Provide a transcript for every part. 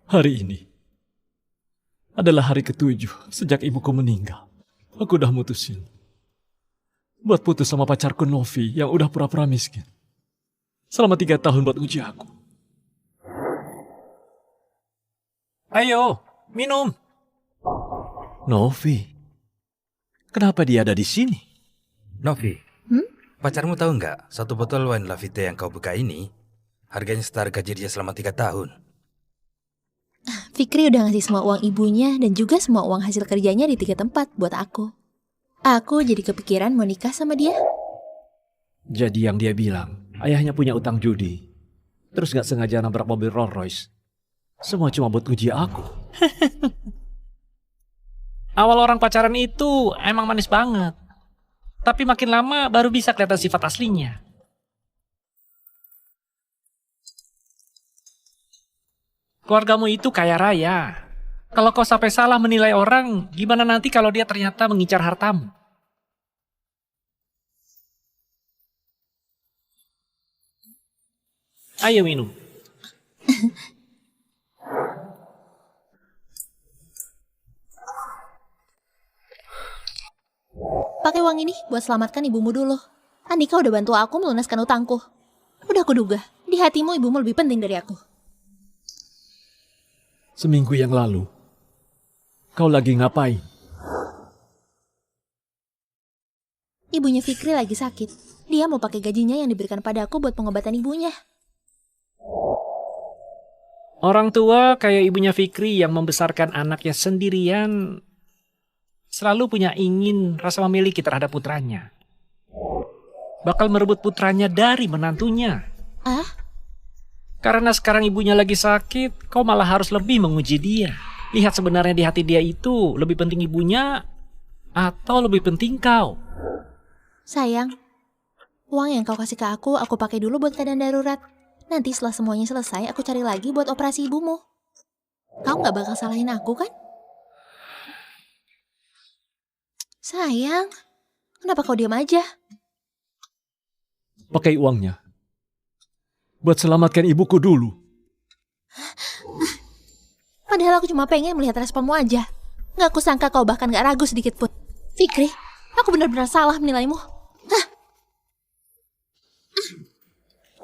Hari ini adalah hari ke-7 sejak ibuku meninggal. Aku udah mutusin buat putus sama pacarku Novi yang udah pura-pura miskin. Selama 3 tahun buat uji aku. Ayo, minum. Novi, kenapa dia ada di sini? Novi, pacarmu tahu nggak, satu botol wine Lafite yang kau buka ini, harganya setara gaji dia selama 3 tahun. Fikri udah ngasih semua uang ibunya dan juga semua uang hasil kerjanya di 3 tempat buat aku. Aku jadi kepikiran mau nikah sama dia. Jadi yang dia bilang, ayahnya punya utang judi. Terus gak sengaja nabrak mobil Rolls Royce. Semua cuma buat uji aku. Awal orang pacaran itu emang manis banget. Tapi makin lama baru bisa kelihatan sifat aslinya. Keluargamu itu kaya raya. Kalau kau sampai salah menilai orang, gimana nanti kalau dia ternyata mengincar hartamu? Ayo minum. Pakai uang ini buat selamatkan ibumu dulu. Andika udah bantu aku melunaskan utangku. Udah aku duga, di hatimu ibumu lebih penting dari aku. Seminggu yang lalu, kau lagi ngapain? Ibunya Fikri lagi sakit. Dia mau pakai gajinya yang diberikan padaku buat pengobatan ibunya. Orang tua kayak ibunya Fikri yang membesarkan anaknya sendirian selalu punya ingin rasa memiliki terhadap putranya. Bakal merebut putranya dari menantunya. Ah? Karena sekarang ibunya lagi sakit, kau malah harus lebih menguji dia. Lihat sebenarnya di hati dia itu lebih penting ibunya atau lebih penting kau. Sayang, uang yang kau kasih ke aku pakai dulu buat keadaan darurat. Nanti setelah semuanya selesai, aku cari lagi buat operasi ibumu. Kau gak bakal salahin aku kan? Sayang, kenapa kau diam aja? Pakai uangnya buat selamatkan ibuku dulu. Padahal aku cuma pengen melihat responmu aja. Gak kusangka kau bahkan gak ragu sedikit pun. Fikri, aku benar-benar salah menilaimu. Hah?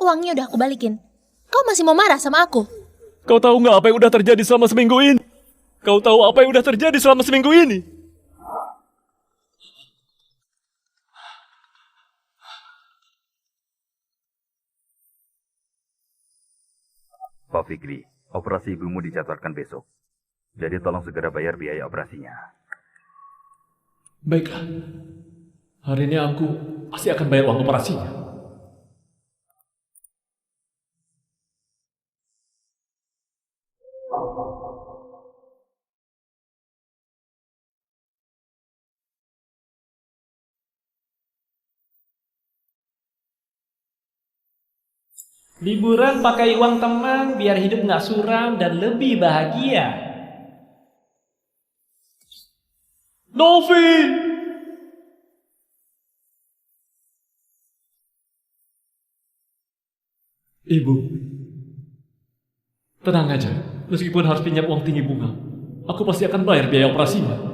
Uangnya udah aku balikin. Kau masih mau marah sama aku? Kau tahu nggak apa yang udah terjadi selama seminggu ini? Kau tahu apa yang udah terjadi selama seminggu ini? Pak Fikri, operasi ibumu dijadwalkan besok. Jadi tolong segera bayar biaya operasinya. Baiklah. Hari ini aku pasti akan bayar uang operasinya. Liburan pakai uang teman biar hidup nggak suram dan lebih bahagia. Novi! Ibu, tenang aja. Meskipun harus pinjam uang tinggi bunga, aku pasti akan bayar biaya operasinya.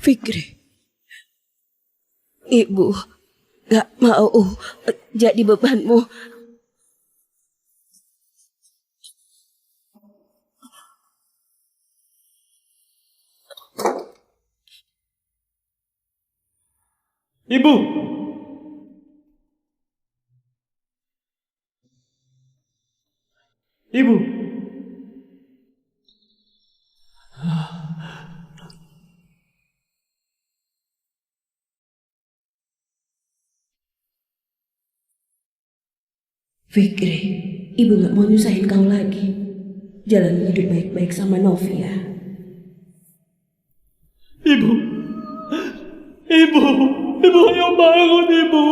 Fikri, ibu gak mau jadi bebanmu. Ibu! Ibu! Fikri, ibu gak mau nyusahin kau lagi. Jalan hidup baik-baik sama Novi ya. Ibu! Ibu! Ibu ayo bangun, Ibu!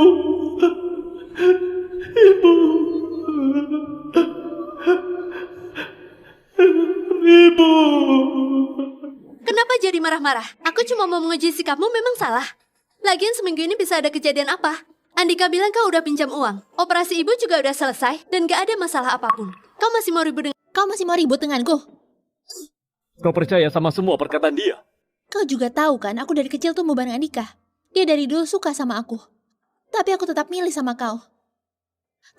Ibu! marah-marah. Aku cuma mau menguji sikapmu memang salah. Lagian seminggu ini bisa ada kejadian apa? Andika bilang kau udah pinjam uang. Operasi ibu juga udah selesai dan gak ada masalah apapun. Kau masih mau ribut denganku? Kau percaya sama semua perkataan dia? Kau juga tahu kan, aku dari kecil tumbuh bareng Andika. Dia dari dulu suka sama aku. Tapi aku tetap milih sama kau.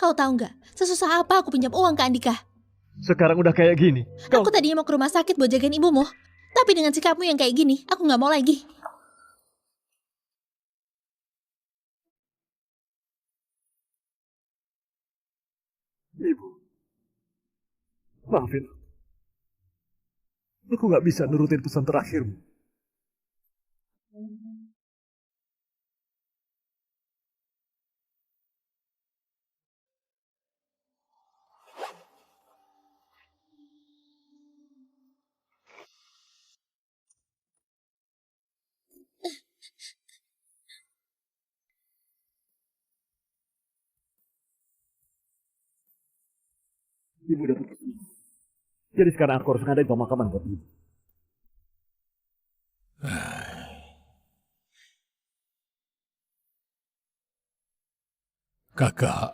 Kau tahu nggak, sesusah apa aku pinjam uang ke Andika? Sekarang udah kayak gini. Aku tadinya mau ke rumah sakit buat jagain ibumu. Tapi dengan sikapmu yang kayak gini, aku nggak mau lagi. Ibu, maafin. Aku nggak bisa nurutin pesan terakhirmu. Ibu udah putus. Jadi sekarang aku harus ngadain pemakaman buat ibu. Kakak,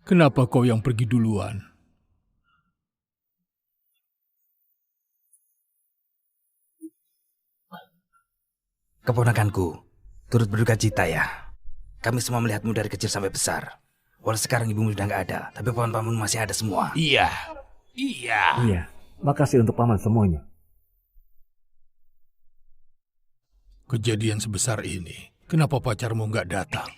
kenapa kau yang pergi duluan? Keponakanku, turut berduka cita ya. Kami semua melihatmu dari kecil sampai besar. Walau sekarang ibumu sudah nggak ada, tapi paman-pamanmu masih ada semua. Iya. Iya, makasih untuk paman semuanya. Kejadian sebesar ini, kenapa pacarmu nggak datang?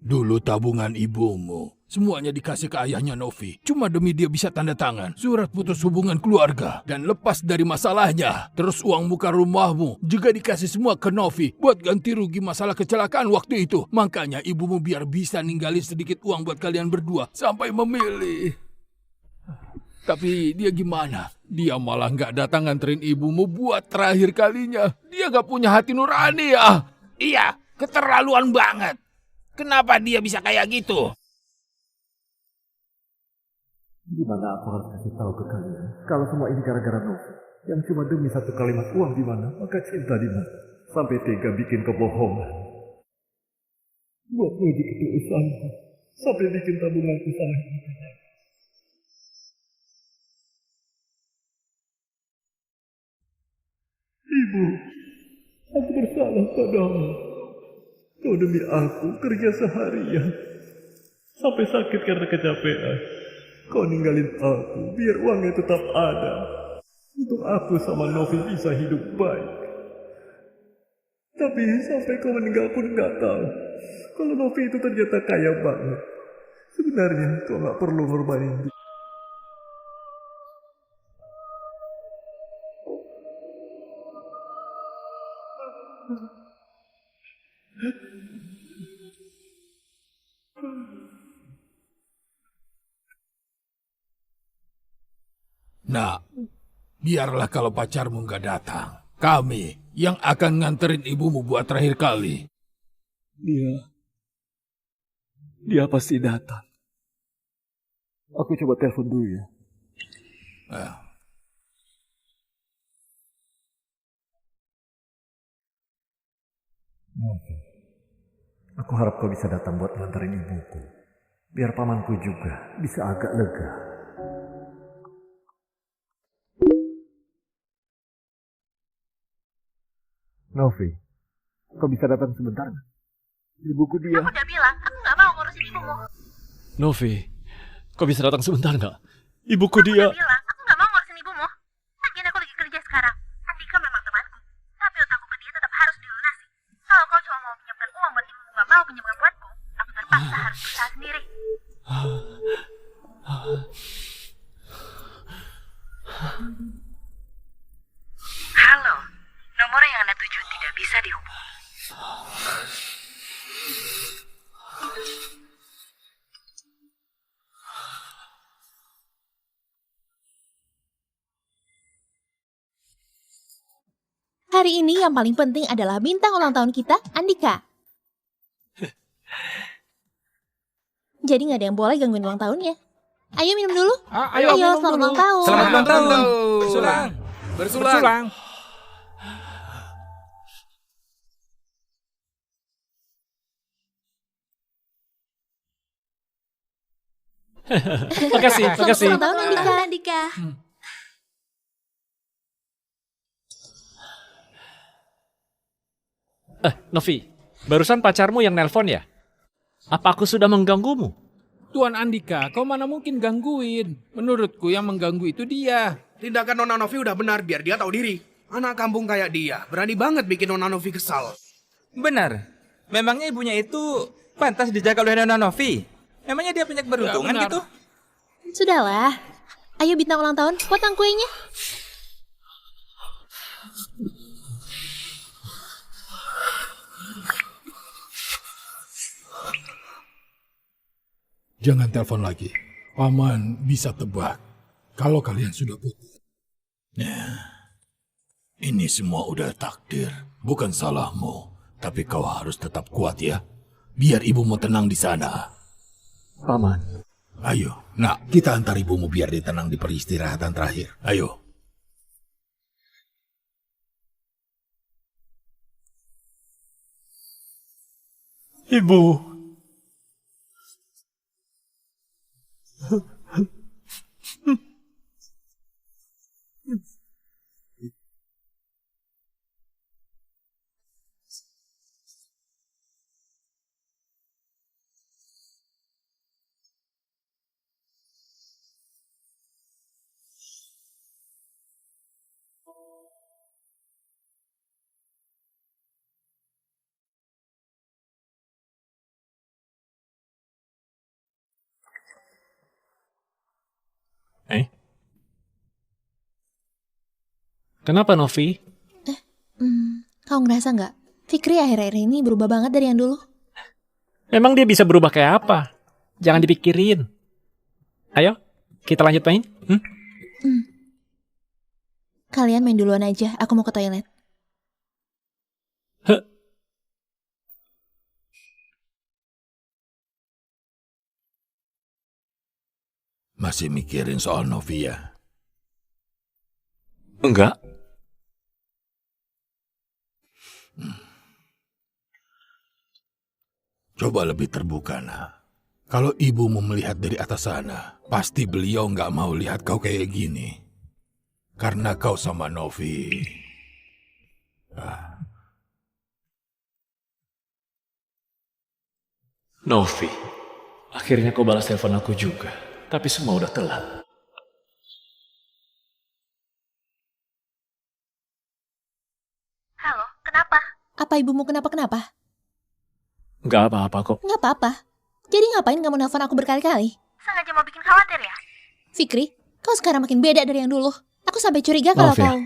Dulu tabungan ibumu, semuanya dikasih ke ayahnya Novi. Cuma demi dia bisa tanda tangan surat putus hubungan keluarga dan lepas dari masalahnya. Terus uang muka rumahmu juga dikasih semua ke Novi buat ganti rugi masalah kecelakaan waktu itu. Makanya ibumu biar bisa ninggalin sedikit uang buat kalian berdua sampai memilih. Tapi dia gimana? Dia malah nggak datang nganterin ibumu buat terakhir kalinya. Dia nggak punya hati nurani ya. Iya, keterlaluan banget. Kenapa dia bisa kayak gitu? Gimana aku harus kasih tahu ke kalian kalau semua ini gara-gara Novi yang cuma demi satu kalimat uang di mana, maka cinta di mana, sampai tega bikin kebohongan buat nguji ketulusanku, sampai bikin tabunganku salah. Ibu, aku bersalah padamu. Kau demi aku kerja seharian sampai sakit karena kecapean. Kau ninggalin aku biar uangnya tetap ada untuk aku sama Novi bisa hidup baik. Tapi sampai kau meninggal pun nggak tahu kalau Novi itu ternyata kaya banget. Sebenarnya kau nggak perlu ngorbanin dia. Nah, biarlah kalau pacarmu nggak datang. Kami yang akan nganterin ibumu buat terakhir kali. Dia pasti datang. Aku coba telepon dulu ya. Aku harap kau bisa datang buat nganterin ibuku. Biar pamanku juga bisa agak lega. Novi, kau bisa datang sebentar nggak? Ibuku dia. Aku udah bilang, aku nggak mau ngurusin ibumu. Novi, kau bisa datang sebentar nggak? Ibuku dia. Aku udah bilang, aku nggak mau ngurusin ibumu. Lagian aku lagi kerja sekarang. Andika memang temanku, tapi utangku ke dia tetap harus dilunasi. Kalau kau cuma mau pinjamkan uang buat ibumu, nggak mau pinjamkan buatku, aku terpaksa harus berusaha sendiri. Halo, nomor yang Anda tuju tidak bisa dihubungi. Hari ini yang paling penting adalah bintang ulang tahun kita, Andika. Jadi nggak ada yang boleh gangguin ulang tahunnya. Ayo minum dulu. Ayo, selamat ulang tahun. Selamat ulang tahun. Bersulang. Bersulang. Makasih, makasih. Selamat ulang tahun, Andika. Novi, barusan pacarmu yang nelpon ya? Apa aku sudah mengganggumu? Tuan Andika, kau mana mungkin gangguin? Menurutku yang mengganggu itu dia. Tindakan Nona Novi udah benar biar dia tahu diri. Anak kampung kayak dia, berani banget bikin Nona Novi kesal. Benar. Memangnya ibunya itu pantas dijaga oleh Nona Novi? Memangnya dia punya keberuntungan Ya, benar. gitu? Sudahlah. Ayo bintang ulang tahun, potong kuenya. Jangan telepon lagi. Paman bisa tebak kalau kalian sudah putus. Ini semua udah takdir. Bukan salahmu. Tapi kau harus tetap kuat ya. Biar ibumu tenang di sana. Paman. Ayo, nak, kita antar ibumu biar dia tenang di peristirahatan terakhir. Ayo. Ibu. Kenapa Novi? Kau ngerasa nggak? Fikri akhir-akhir ini berubah banget dari yang dulu. Emang dia bisa berubah kayak apa? Jangan dipikirin. Ayo, kita lanjut main. Kalian main duluan aja, aku mau ke toilet. Masih mikirin soal Novia? Enggak. Coba lebih terbuka, nak. Kalau ibumu melihat dari atas sana, pasti beliau nggak mau lihat kau kayak gini. Karena kau sama Novi. Novi, akhirnya kau balas telepon aku juga. Tapi semua udah telat. Halo, kenapa? Apa ibumu kenapa-kenapa? Enggak apa-apa kok. Nggak apa-apa. Jadi ngapain kamu nelfon aku berkali-kali? Sengaja mau bikin khawatir ya? Fikri, kau sekarang makin beda dari yang dulu. Aku sampai curiga kalau Maaf ya. kau...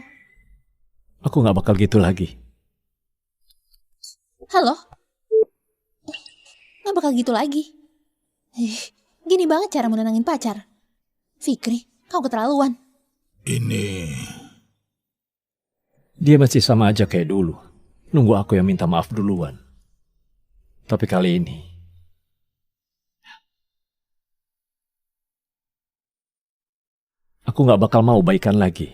Aku nggak bakal gitu lagi. Halo? Nggak bakal gitu lagi. Gini banget cara menenangin pacar. Fikri, kau keterlaluan. Ini... Dia masih sama aja kayak dulu. Nunggu aku yang minta maaf duluan. Tapi kali ini... aku nggak bakal mau baikan lagi.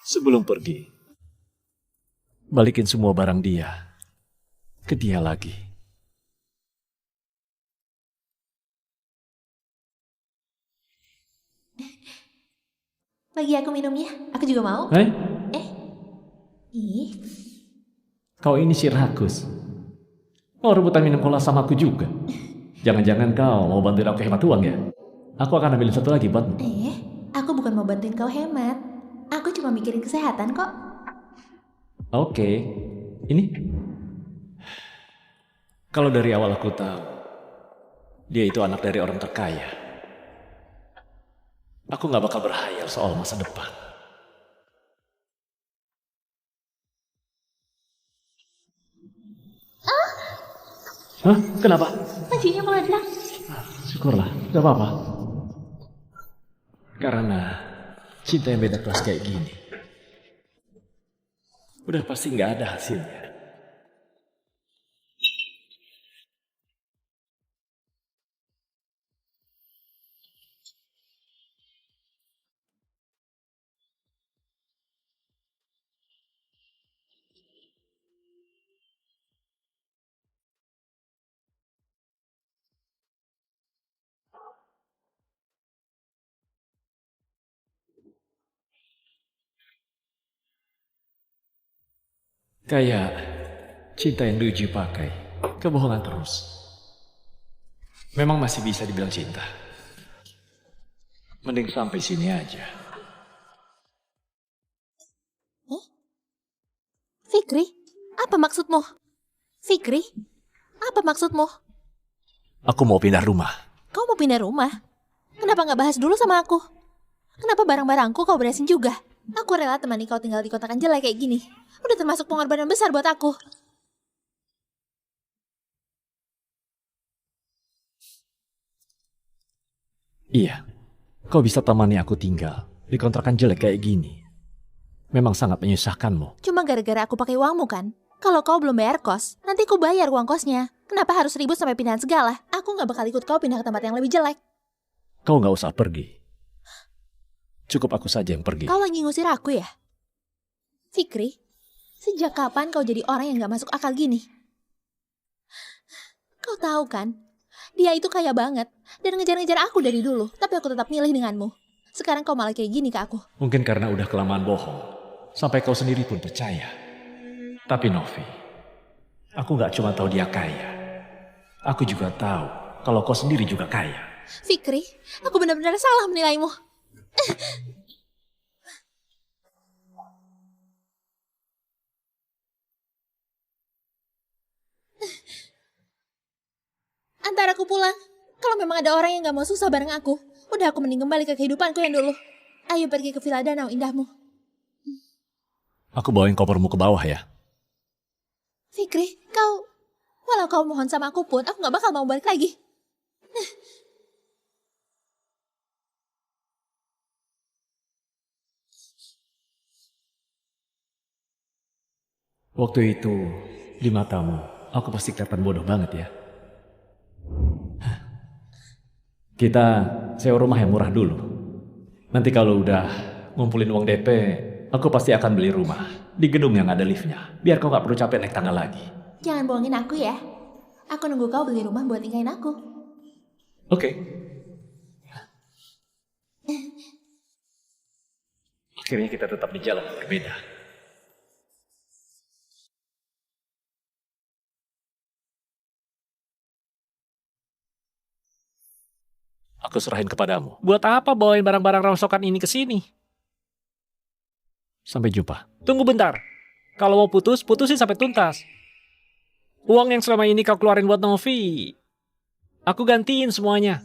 Sebelum pergi, balikin semua barang dia ke dia lagi. Bagi aku minumnya, aku juga mau. Ih, Kau ini si rakus. Mau rebutan minum cola sama aku juga. Jangan-jangan kau mau bantuin aku hemat uang ya? Aku akan ambil satu lagi buatmu. aku bukan mau bantuin kau hemat. Aku cuma mikirin kesehatan kok. Oke, ini. Kalau dari awal aku tahu, dia itu anak dari orang terkaya. Aku nggak bakal berhayal soal masa depan. Hah? Kenapa? Bajunya meledak. Syukurlah, gak apa-apa. Karena cinta yang beda kelas kayak gini, udah pasti nggak ada hasilnya. Kayak cinta yang diuji pakai kebohongan terus. Memang masih bisa dibilang cinta. Mending sampai sini aja. Fikri, apa maksudmu? Fikri, apa maksudmu? Aku mau pindah rumah. Kau mau pindah rumah? Kenapa nggak bahas dulu sama aku? Kenapa barang-barangku kau beresin juga? Aku rela temani kau tinggal di kontrakan jelek kayak gini. Udah termasuk pengorbanan besar buat aku. Iya, kau bisa temani aku tinggal di kontrakan jelek kayak gini. Memang sangat menyusahkanmu. Cuma gara-gara aku pakai uangmu kan? Kalau kau belum bayar kos, nanti aku bayar uang kosnya. Kenapa harus ribut sampai pindahan segala? Aku nggak bakal ikut kau pindah ke tempat yang lebih jelek. Kau nggak usah pergi. Cukup aku saja yang pergi. Kau lagi ngusir aku ya? Fikri, sejak kapan kau jadi orang yang nggak masuk akal gini? Kau tahu kan, dia itu kaya banget dan ngejar-ngejar aku dari dulu, tapi aku tetap milih denganmu. Sekarang kau malah kayak gini ke aku. Mungkin karena udah kelamaan bohong, sampai kau sendiri pun percaya. Tapi Novi, aku nggak cuma tahu dia kaya. Aku juga tahu kalau kau sendiri juga kaya. Fikri, aku benar-benar salah menilaimu. Antar aku pulang. Kalau memang ada orang yang gak mau susah bareng aku, udah aku mending kembali ke kehidupanku yang dulu. Ayo pergi ke Villa Danau indahmu. Aku bawain kopermu ke bawah ya. Fikri, walau kau mohon sama aku pun, aku gak bakal mau balik lagi. Waktu itu, di matamu, aku pasti kelihatan bodoh banget ya. Kita sewa rumah yang murah dulu. Nanti kalau udah ngumpulin uang DP, aku pasti akan beli rumah di gedung yang ada liftnya. Biar kau gak perlu capek naik tangga lagi. Jangan bohongin aku ya. Aku nunggu kau beli rumah buat nikahin aku. Oke. Akhirnya kita tetap di jalan yang berbeda. Aku serahin kepadamu. Buat apa bawain barang-barang rongsokan ini ke sini? Sampai jumpa. Tunggu bentar. Kalau mau putus, putusin sampai tuntas. Uang yang selama ini kau keluarin buat Novi, aku gantiin semuanya.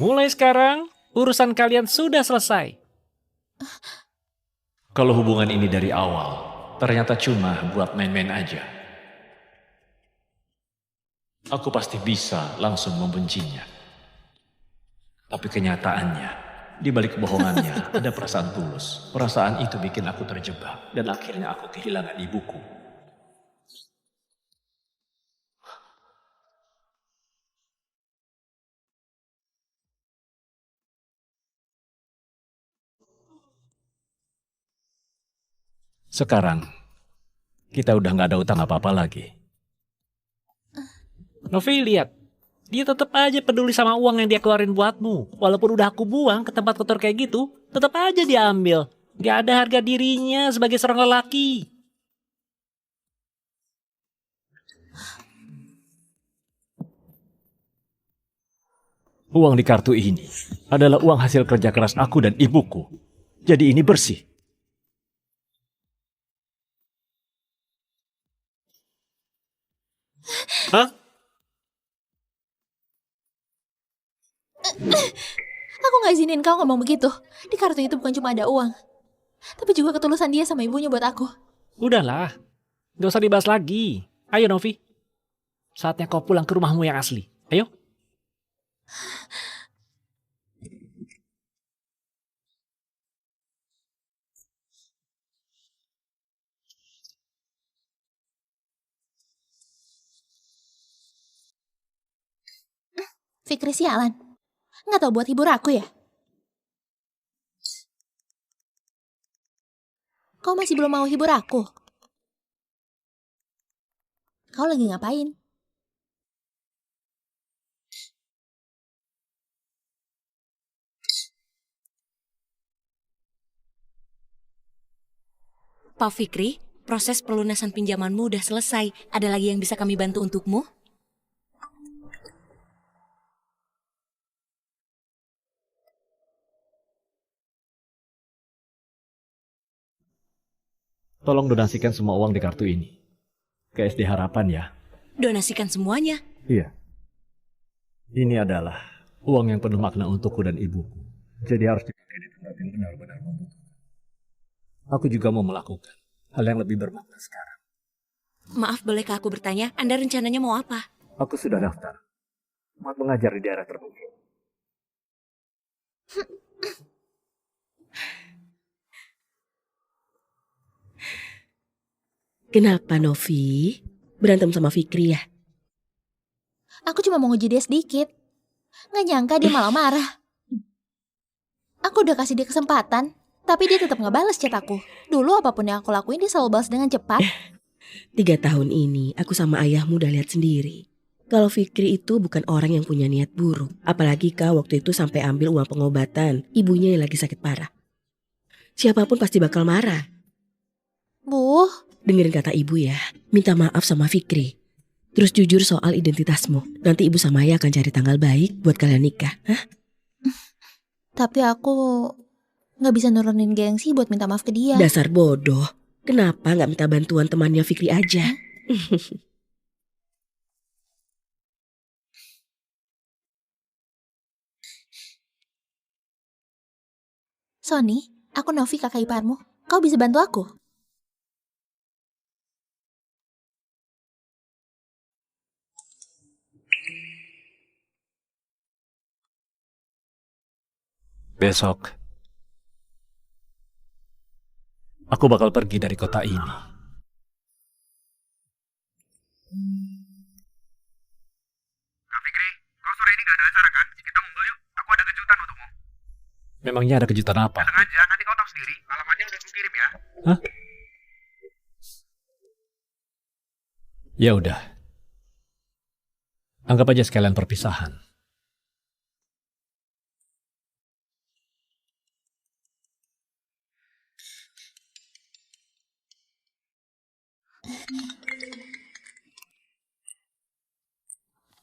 Mulai sekarang, urusan kalian sudah selesai. Kalau hubungan ini dari awal, ternyata cuma buat main-main aja. Aku pasti bisa langsung membencinya. Tapi kenyataannya, di balik kebohongannya ada perasaan tulus. Perasaan itu bikin aku terjebak dan akhirnya aku kehilangan ibuku. Sekarang, kita udah gak ada utang apa-apa lagi. Novi, lihat. Dia tetap aja peduli sama uang yang dia keluarin buatmu. Walaupun udah aku buang ke tempat kotor kayak gitu, tetap aja dia ambil. Gak ada harga dirinya sebagai seorang lelaki. Uang di kartu ini adalah uang hasil kerja keras aku dan ibuku. Jadi ini bersih. Hah? Aku gak izinin kau ngomong begitu. Di kartu itu bukan cuma ada uang, tapi juga ketulusan dia sama ibunya buat aku. Udahlah, gak usah dibahas lagi. Ayo Novi, saatnya kau pulang ke rumahmu yang asli. Ayo. Fikri sialan. Nggak tahu buat hibur aku ya? Kau masih belum mau hibur aku? Kau lagi ngapain? Pak Fikri, proses pelunasan pinjamanmu udah selesai. Ada lagi yang bisa kami bantu untukmu? Tolong donasikan semua uang di kartu ini. Ke SD Harapan ya. Donasikan semuanya. Iya. Ini adalah uang yang penuh makna untukku dan ibuku. Jadi harus dipakai di tempat yang benar-benar membutuhkan. Aku juga mau melakukan hal yang lebih bermakna sekarang. Maaf, bolehkah aku bertanya? Anda rencananya mau apa? Aku sudah daftar. Mau mengajar di daerah terpencil. Kenapa Novi? Berantem sama Fikri ya? Aku cuma mau nguji dia sedikit. Nggak nyangka dia malah marah. Aku udah kasih dia kesempatan, tapi dia tetap nggak balas chat aku. Dulu apapun yang aku lakuin dia selalu balas dengan cepat. 3 tahun ini aku sama ayahmu udah lihat sendiri. Kalau Fikri itu bukan orang yang punya niat buruk. Apalagi kau waktu itu sampai ambil uang pengobatan ibunya yang lagi sakit parah. Siapapun pasti bakal marah. Bu, dengerin kata ibu ya. Minta maaf sama Fikri. Terus jujur soal identitasmu. Nanti ibu sama ayah akan cari tanggal baik buat kalian nikah. Hah? Tapi aku nggak bisa nurunin gengsi buat minta maaf ke dia. Dasar bodoh. Kenapa nggak minta bantuan temannya Fikri aja? Sony, aku Novi, kakak iparmu. Kau bisa bantu aku? Besok, aku bakal pergi dari kota ini. Kak Fikri, kau sore ini gak ada acara kan? Kita ngumpul yuk, aku ada kejutan untukmu. Memangnya ada kejutan apa? Datang aja, nanti kau tahu sendiri. Alamatnya udah aku kirim ya. Hah? Ya udah. Anggap aja sekalian perpisahan.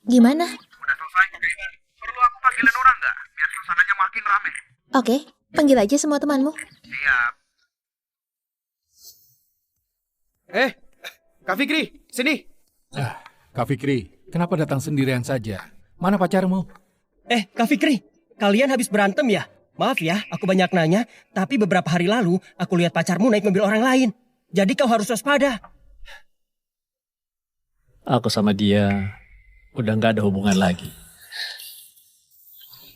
Gimana? Udah selesai, Oke. Perlu aku panggilin orang nggak? Biar suasananya makin rame. Oke, panggil aja semua temanmu. Siap. Kak Fikri, sini. Kak Fikri, kenapa datang sendirian saja? Mana pacarmu? Kak Fikri, kalian habis berantem ya? Maaf ya, aku banyak nanya, tapi beberapa hari lalu aku lihat pacarmu naik mobil orang lain. Jadi kau harus waspada. Aku sama dia udah gak ada hubungan lagi.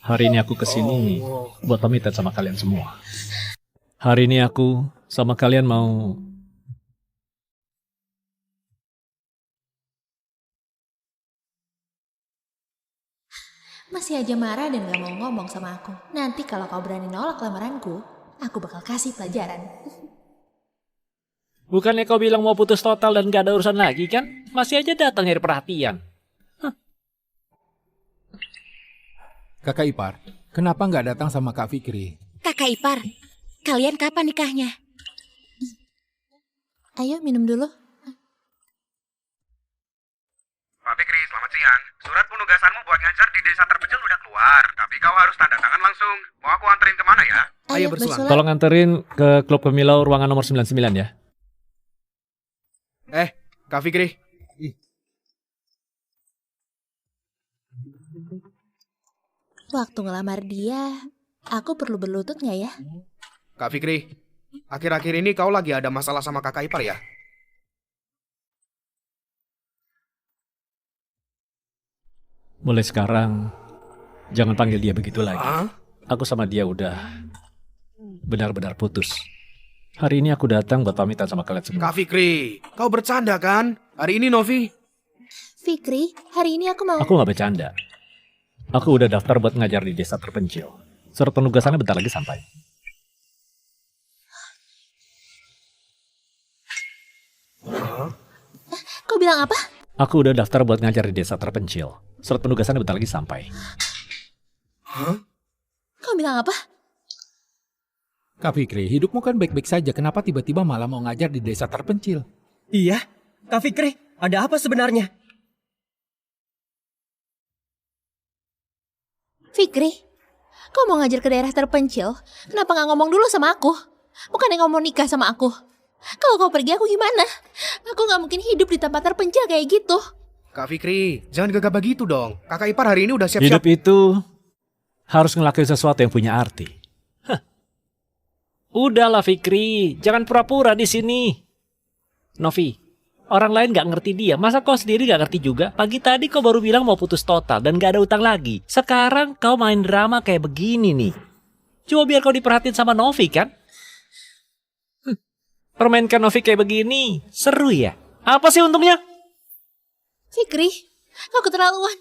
Hari ini aku kesini buat pamitan sama kalian semua. Hari ini aku sama kalian mau... Masih aja marah dan gak mau ngomong sama aku. Nanti kalau kau berani nolak lamaranku, aku bakal kasih pelajaran. Bukannya kau bilang mau putus total dan gak ada urusan lagi kan? Masih aja datang nyari perhatian. Kakak ipar, kenapa nggak datang sama Kak Fikri? Kakak ipar, kalian kapan nikahnya? Ayo minum dulu. Pak Fikri, selamat siang. Surat penugasanmu buat ngajar di desa terpencil udah keluar. Tapi kau harus tanda tangan langsung. Mau aku anterin kemana ya? Ayo bersulang. Tolong anterin ke Klub Kemilau ruangan nomor 99 ya. Kak Fikri. Waktu ngelamar dia, aku perlu berlutut nggak ya? Kak Fikri, akhir-akhir ini kau lagi ada masalah sama kakak ipar ya? Mulai sekarang, jangan panggil dia begitu lagi. Aku sama dia udah benar-benar putus. Hari ini aku datang buat pamitan sama kalian semua. Kak Fikri, kau bercanda kan? Hari ini Novi. Fikri, hari ini aku mau... Aku gak bercanda. Aku udah daftar buat ngajar di desa terpencil. Surat penugasannya bentar lagi sampai. Kau bilang apa? Aku udah daftar buat ngajar di desa terpencil. Surat penugasannya bentar lagi sampai. Kau bilang apa? Kak Fikri, hidupmu kan baik-baik saja. Kenapa tiba-tiba malah mau ngajar di desa terpencil? Iya, Kak Fikri, ada apa sebenarnya? Fikri, kau mau ngajar ke daerah terpencil? Kenapa nggak ngomong dulu sama aku? Bukannya kau mau nikah sama aku? Kalau kau pergi, aku gimana? Aku nggak mungkin hidup di tempat terpencil kayak gitu. Kak Fikri, jangan gegabah gitu dong. Kakak ipar hari ini udah siap-siap. Hidup itu harus ngelakuin sesuatu yang punya arti. Udahlah Fikri, jangan pura-pura di sini. Novi, orang lain gak ngerti dia, masa kau sendiri gak ngerti juga? Pagi tadi kau baru bilang mau putus total dan gak ada utang lagi. Sekarang kau main drama kayak begini nih. Cuma biar kau diperhatiin sama Novi kan? Permainkan Novi kayak begini, seru ya? Apa sih untungnya? Fikri, kau keterlaluan.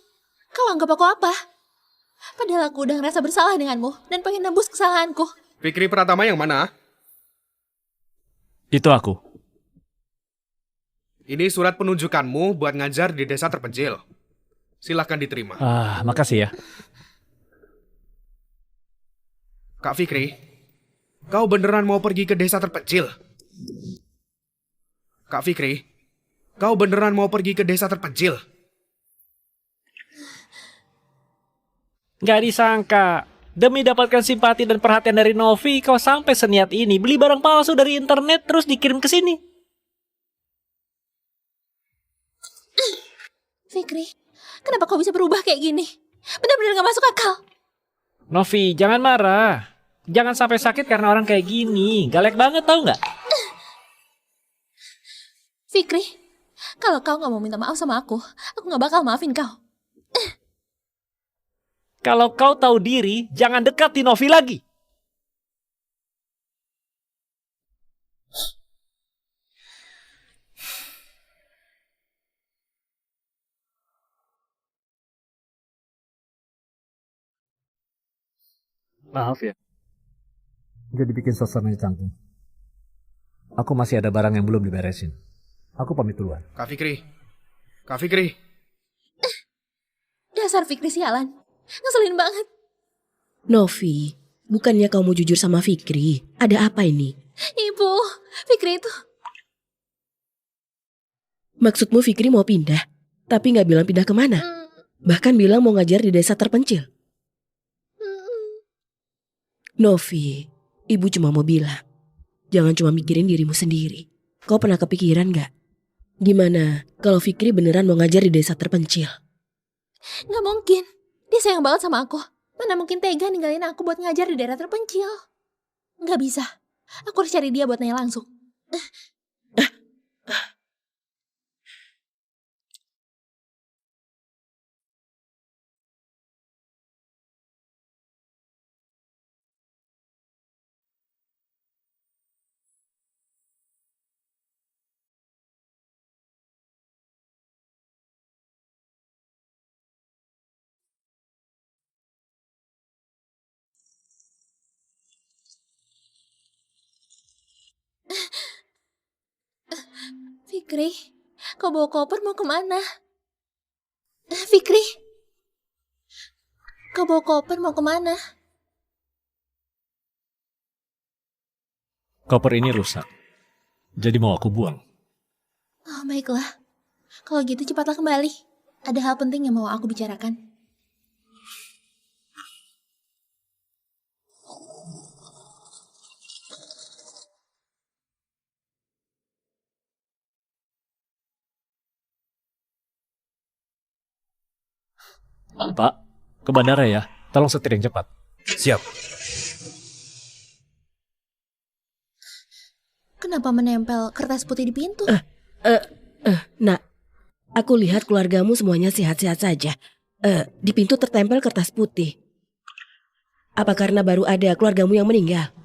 Kau anggap aku apa? Padahal aku udah ngerasa bersalah denganmu dan pengen nebus kesalahanku. Fikri Pratama yang mana? Itu aku. Ini surat penunjukanmu buat ngajar di desa terpencil. Silahkan diterima. Makasih ya. Kak Fikri, kau beneran mau pergi ke desa terpencil? Kak Fikri, kau beneran mau pergi ke desa terpencil? Gak disangka, demi dapatkan simpati dan perhatian dari Novi, kau sampai seniat ini beli barang palsu dari internet terus dikirim ke sini. Fikri, kenapa kau bisa berubah kayak gini? Benar-benar gak masuk akal. Novi, jangan marah. Jangan sampai sakit karena orang kayak gini. Galak banget tau gak? Fikri, kalau kau gak mau minta maaf sama aku gak bakal maafin kau. Kalau kau tahu diri, jangan dekati Novi lagi. Maaf ya. Jadi bikin suasananya canggung. Aku masih ada barang yang belum diberesin. Aku pamit duluan. Kak Fikri. Kak Fikri. Dasar Fikri sialan. Ngeselin banget. Novi, bukannya kau mau jujur sama Fikri? Ada apa ini? Ibu, Fikri itu... Maksudmu Fikri mau pindah, tapi gak bilang pindah kemana? Bahkan bilang mau ngajar di desa terpencil. Novi, ibu cuma mau bilang, jangan cuma mikirin dirimu sendiri. Kau pernah kepikiran gak? Gimana kalau Fikri beneran mau ngajar di desa terpencil? Gak mungkin. Dia sayang banget sama aku. Mana mungkin tega ninggalin aku buat ngajar di daerah terpencil. Gak bisa. Aku harus cari dia buat nanya langsung. Fikri, kau bawa koper mau kemana? Fikri, kau bawa koper mau kemana? Koper ini rusak. Jadi mau aku buang. Oh, baiklah. Kalau gitu cepatlah kembali. Ada hal penting yang mau aku bicarakan. Pak, ke bandara ya. Tolong setir yang cepat. Siap. Kenapa menempel kertas putih di pintu? Nak, aku lihat keluargamu semuanya sehat-sehat saja. Di pintu tertempel kertas putih. Apa karena baru ada keluargamu yang meninggal?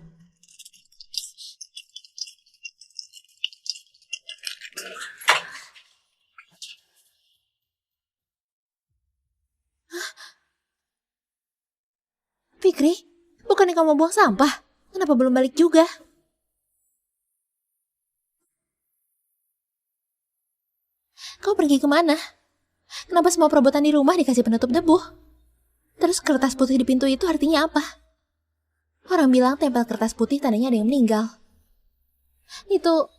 Fikri, bukannya kamu buang sampah? Kenapa belum balik juga? Kau pergi kemana? Kenapa semua perabotan di rumah dikasih penutup debu? Terus kertas putih di pintu itu artinya apa? Orang bilang tempel kertas putih tandanya ada yang meninggal. Itu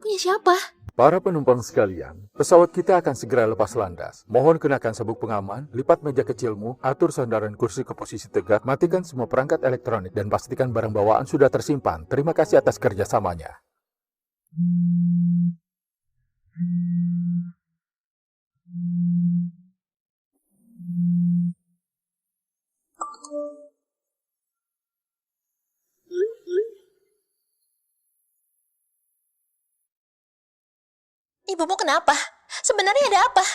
punya siapa? Para penumpang sekalian, pesawat kita akan segera lepas landas. Mohon kenakan sabuk pengaman, lipat meja kecilmu, atur sandaran kursi ke posisi tegak, matikan semua perangkat elektronik, dan pastikan barang bawaan sudah tersimpan. Terima kasih atas kerjasamanya. Ibumu kenapa? Sebenarnya ada apa?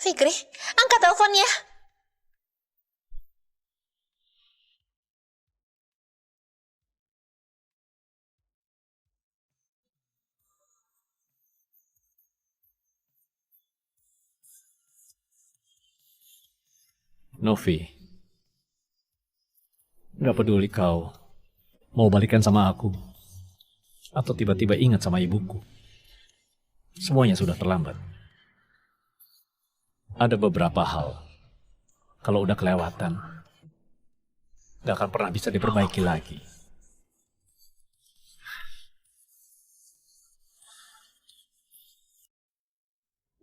Fikri, angkat teleponnya. Novi, gak peduli kau mau balikan sama aku atau tiba-tiba ingat sama ibuku. Semuanya sudah terlambat. Ada beberapa hal, kalau udah kelewatan, gak akan pernah bisa diperbaiki lagi.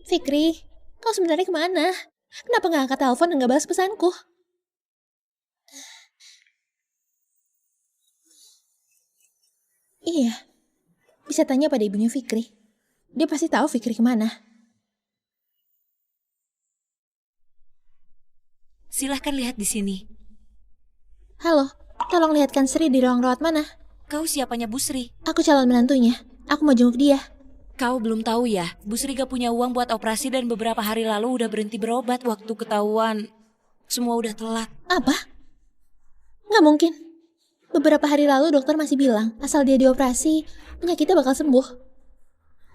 Fikri, kau sebenarnya kemana? Kenapa gak angkat telepon dan gak balas pesanku? Iya, bisa tanya pada ibunya Fikri. Dia pasti tahu Fikri kemana. Silahkan lihat di sini. Halo, tolong lihatkan Sri di ruang rawat mana? Kau siapanya Bu Sri? Aku calon menantunya. Aku mau jenguk dia. Kau belum tahu ya, Bu Sri gak punya uang buat operasi dan beberapa hari lalu udah berhenti berobat waktu ketahuan. Semua udah telat. Apa? Nggak mungkin. Beberapa hari lalu dokter masih bilang, asal dia dioperasi, penyakitnya bakal sembuh.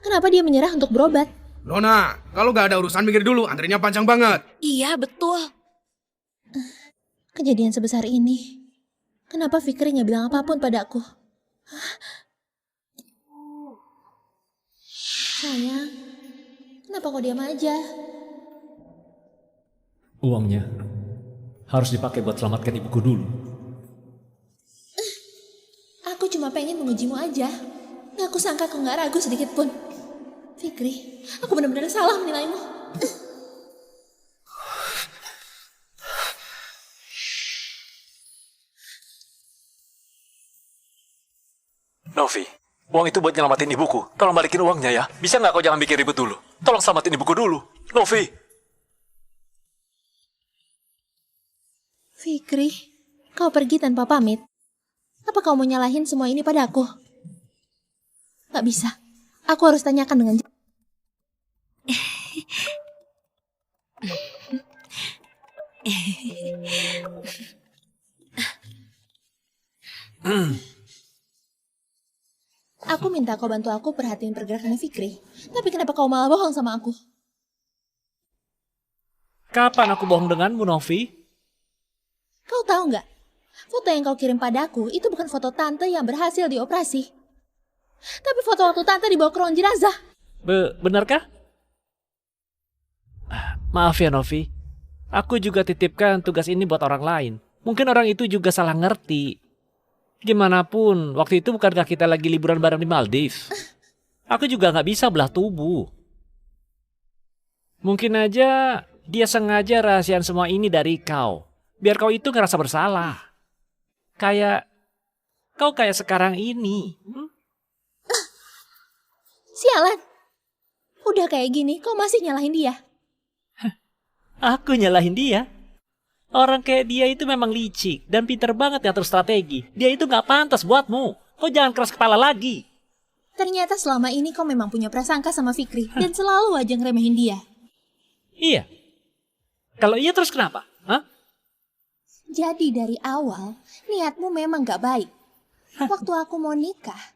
Kenapa dia menyerah untuk berobat? Nona, kalau gak ada urusan mikir dulu, antrinya panjang banget. Iya, betul. Kejadian sebesar ini. Kenapa Fikri nggak bilang apapun padaku? Sayang, kenapa kau diam aja? Uangnya harus dipakai buat selamatkan ibuku dulu. Aku cuma pengen mengujimu aja. Nggak aku sangka kau nggak ragu sedikit pun. Fikri, aku benar-benar salah menilaimu. Novi, uang itu buat nyelamatin ibuku. Tolong balikin uangnya ya. Bisa nggak kau jangan bikin ribut dulu? Tolong selamatin ibuku dulu. Novi. Fikri, kau pergi tanpa pamit. Apa kau mau nyalahin semua ini pada aku? Gak bisa. Aku harus tanyakan dengan Aku minta kau bantu aku perhatiin pergerakannya Fikri. Tapi kenapa kau malah bohong sama aku? Kapan aku bohong denganmu, Novi? Kau tahu nggak? Foto yang kau kirim padaku itu bukan foto tante yang berhasil dioperasi. Tapi foto waktu tante dibawa ke ruang jenazah. Benarkah? Maaf ya, Novi. Aku juga titipkan tugas ini buat orang lain. Mungkin orang itu juga salah ngerti. Gimana pun, waktu itu bukankah kita lagi liburan bareng di Maldives? Aku juga nggak bisa belah tubuh. Mungkin aja dia sengaja rahasiaan semua ini dari kau. Biar kau itu ngerasa bersalah. Kau kayak sekarang ini. Sialan. Udah kayak gini, kau masih nyalahin dia. Aku nyalahin dia? Orang kayak dia itu memang licik dan pinter banget ngatur strategi. Dia itu nggak pantas buatmu. Kau jangan keras kepala lagi. Ternyata selama ini kau memang punya prasangka sama Fikri dan selalu aja ngeremehin dia. Iya. Kalau iya terus kenapa? Hah? Jadi dari awal, niatmu memang gak baik. Waktu aku mau nikah,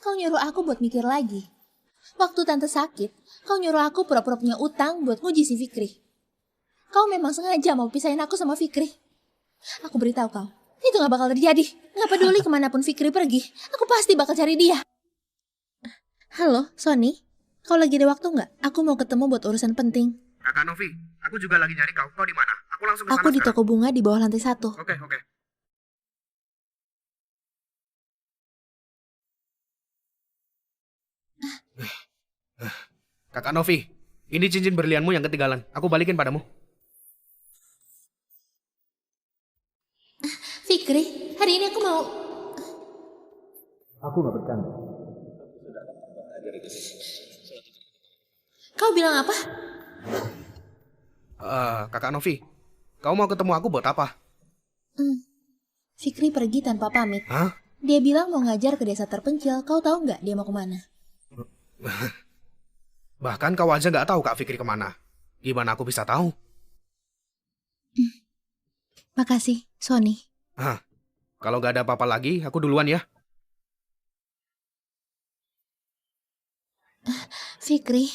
kau nyuruh aku buat mikir lagi. Waktu tante sakit, kau nyuruh aku pura-pura punya utang buat nguji si Fikri. Kau memang sengaja mau pisahin aku sama Fikri. Aku beritahu kau, itu gak bakal terjadi. Gak peduli kemanapun Fikri pergi, aku pasti bakal cari dia. Halo, Sony. Kau lagi ada waktu nggak? Aku mau ketemu buat urusan penting. Kakak Novi, aku juga lagi nyari kau. Kau di mana? Aku langsung ke sana Aku di sekarang. toko bunga di bawah lantai 1. Oke. Kakak Novi, ini cincin berlianmu yang ketinggalan. Aku balikin padamu. Fikri, hari ini aku mau... Aku nggak bercanda. Kau bilang apa? Kakak Novi, kau mau ketemu aku buat apa? Fikri pergi tanpa pamit. Hah? Dia bilang mau ngajar ke desa terpencil. Kau tahu nggak dia mau kemana? Bahkan kau aja nggak tahu Kak Fikri kemana. Gimana aku bisa tahu? Makasih, Sony. Kalau nggak ada apa-apa lagi, aku duluan ya. Fikri,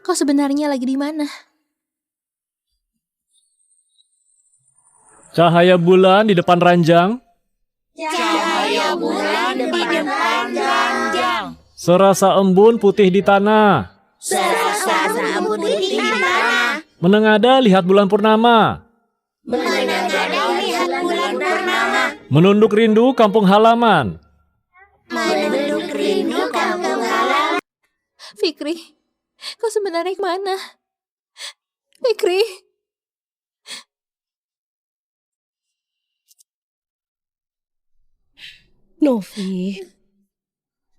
kau sebenarnya lagi di mana? Cahaya bulan di depan ranjang. Cahaya bulan di depan ranjang. Serasa embun putih di tanah. Serasa embun putih di tanah. Menengada lihat bulan purnama. Menengada lihat bulan purnama. Menunduk rindu kampung halaman. Menunduk rindu kampung halaman. Fikri, kau sebenarnya kemana? Fikri. Novi,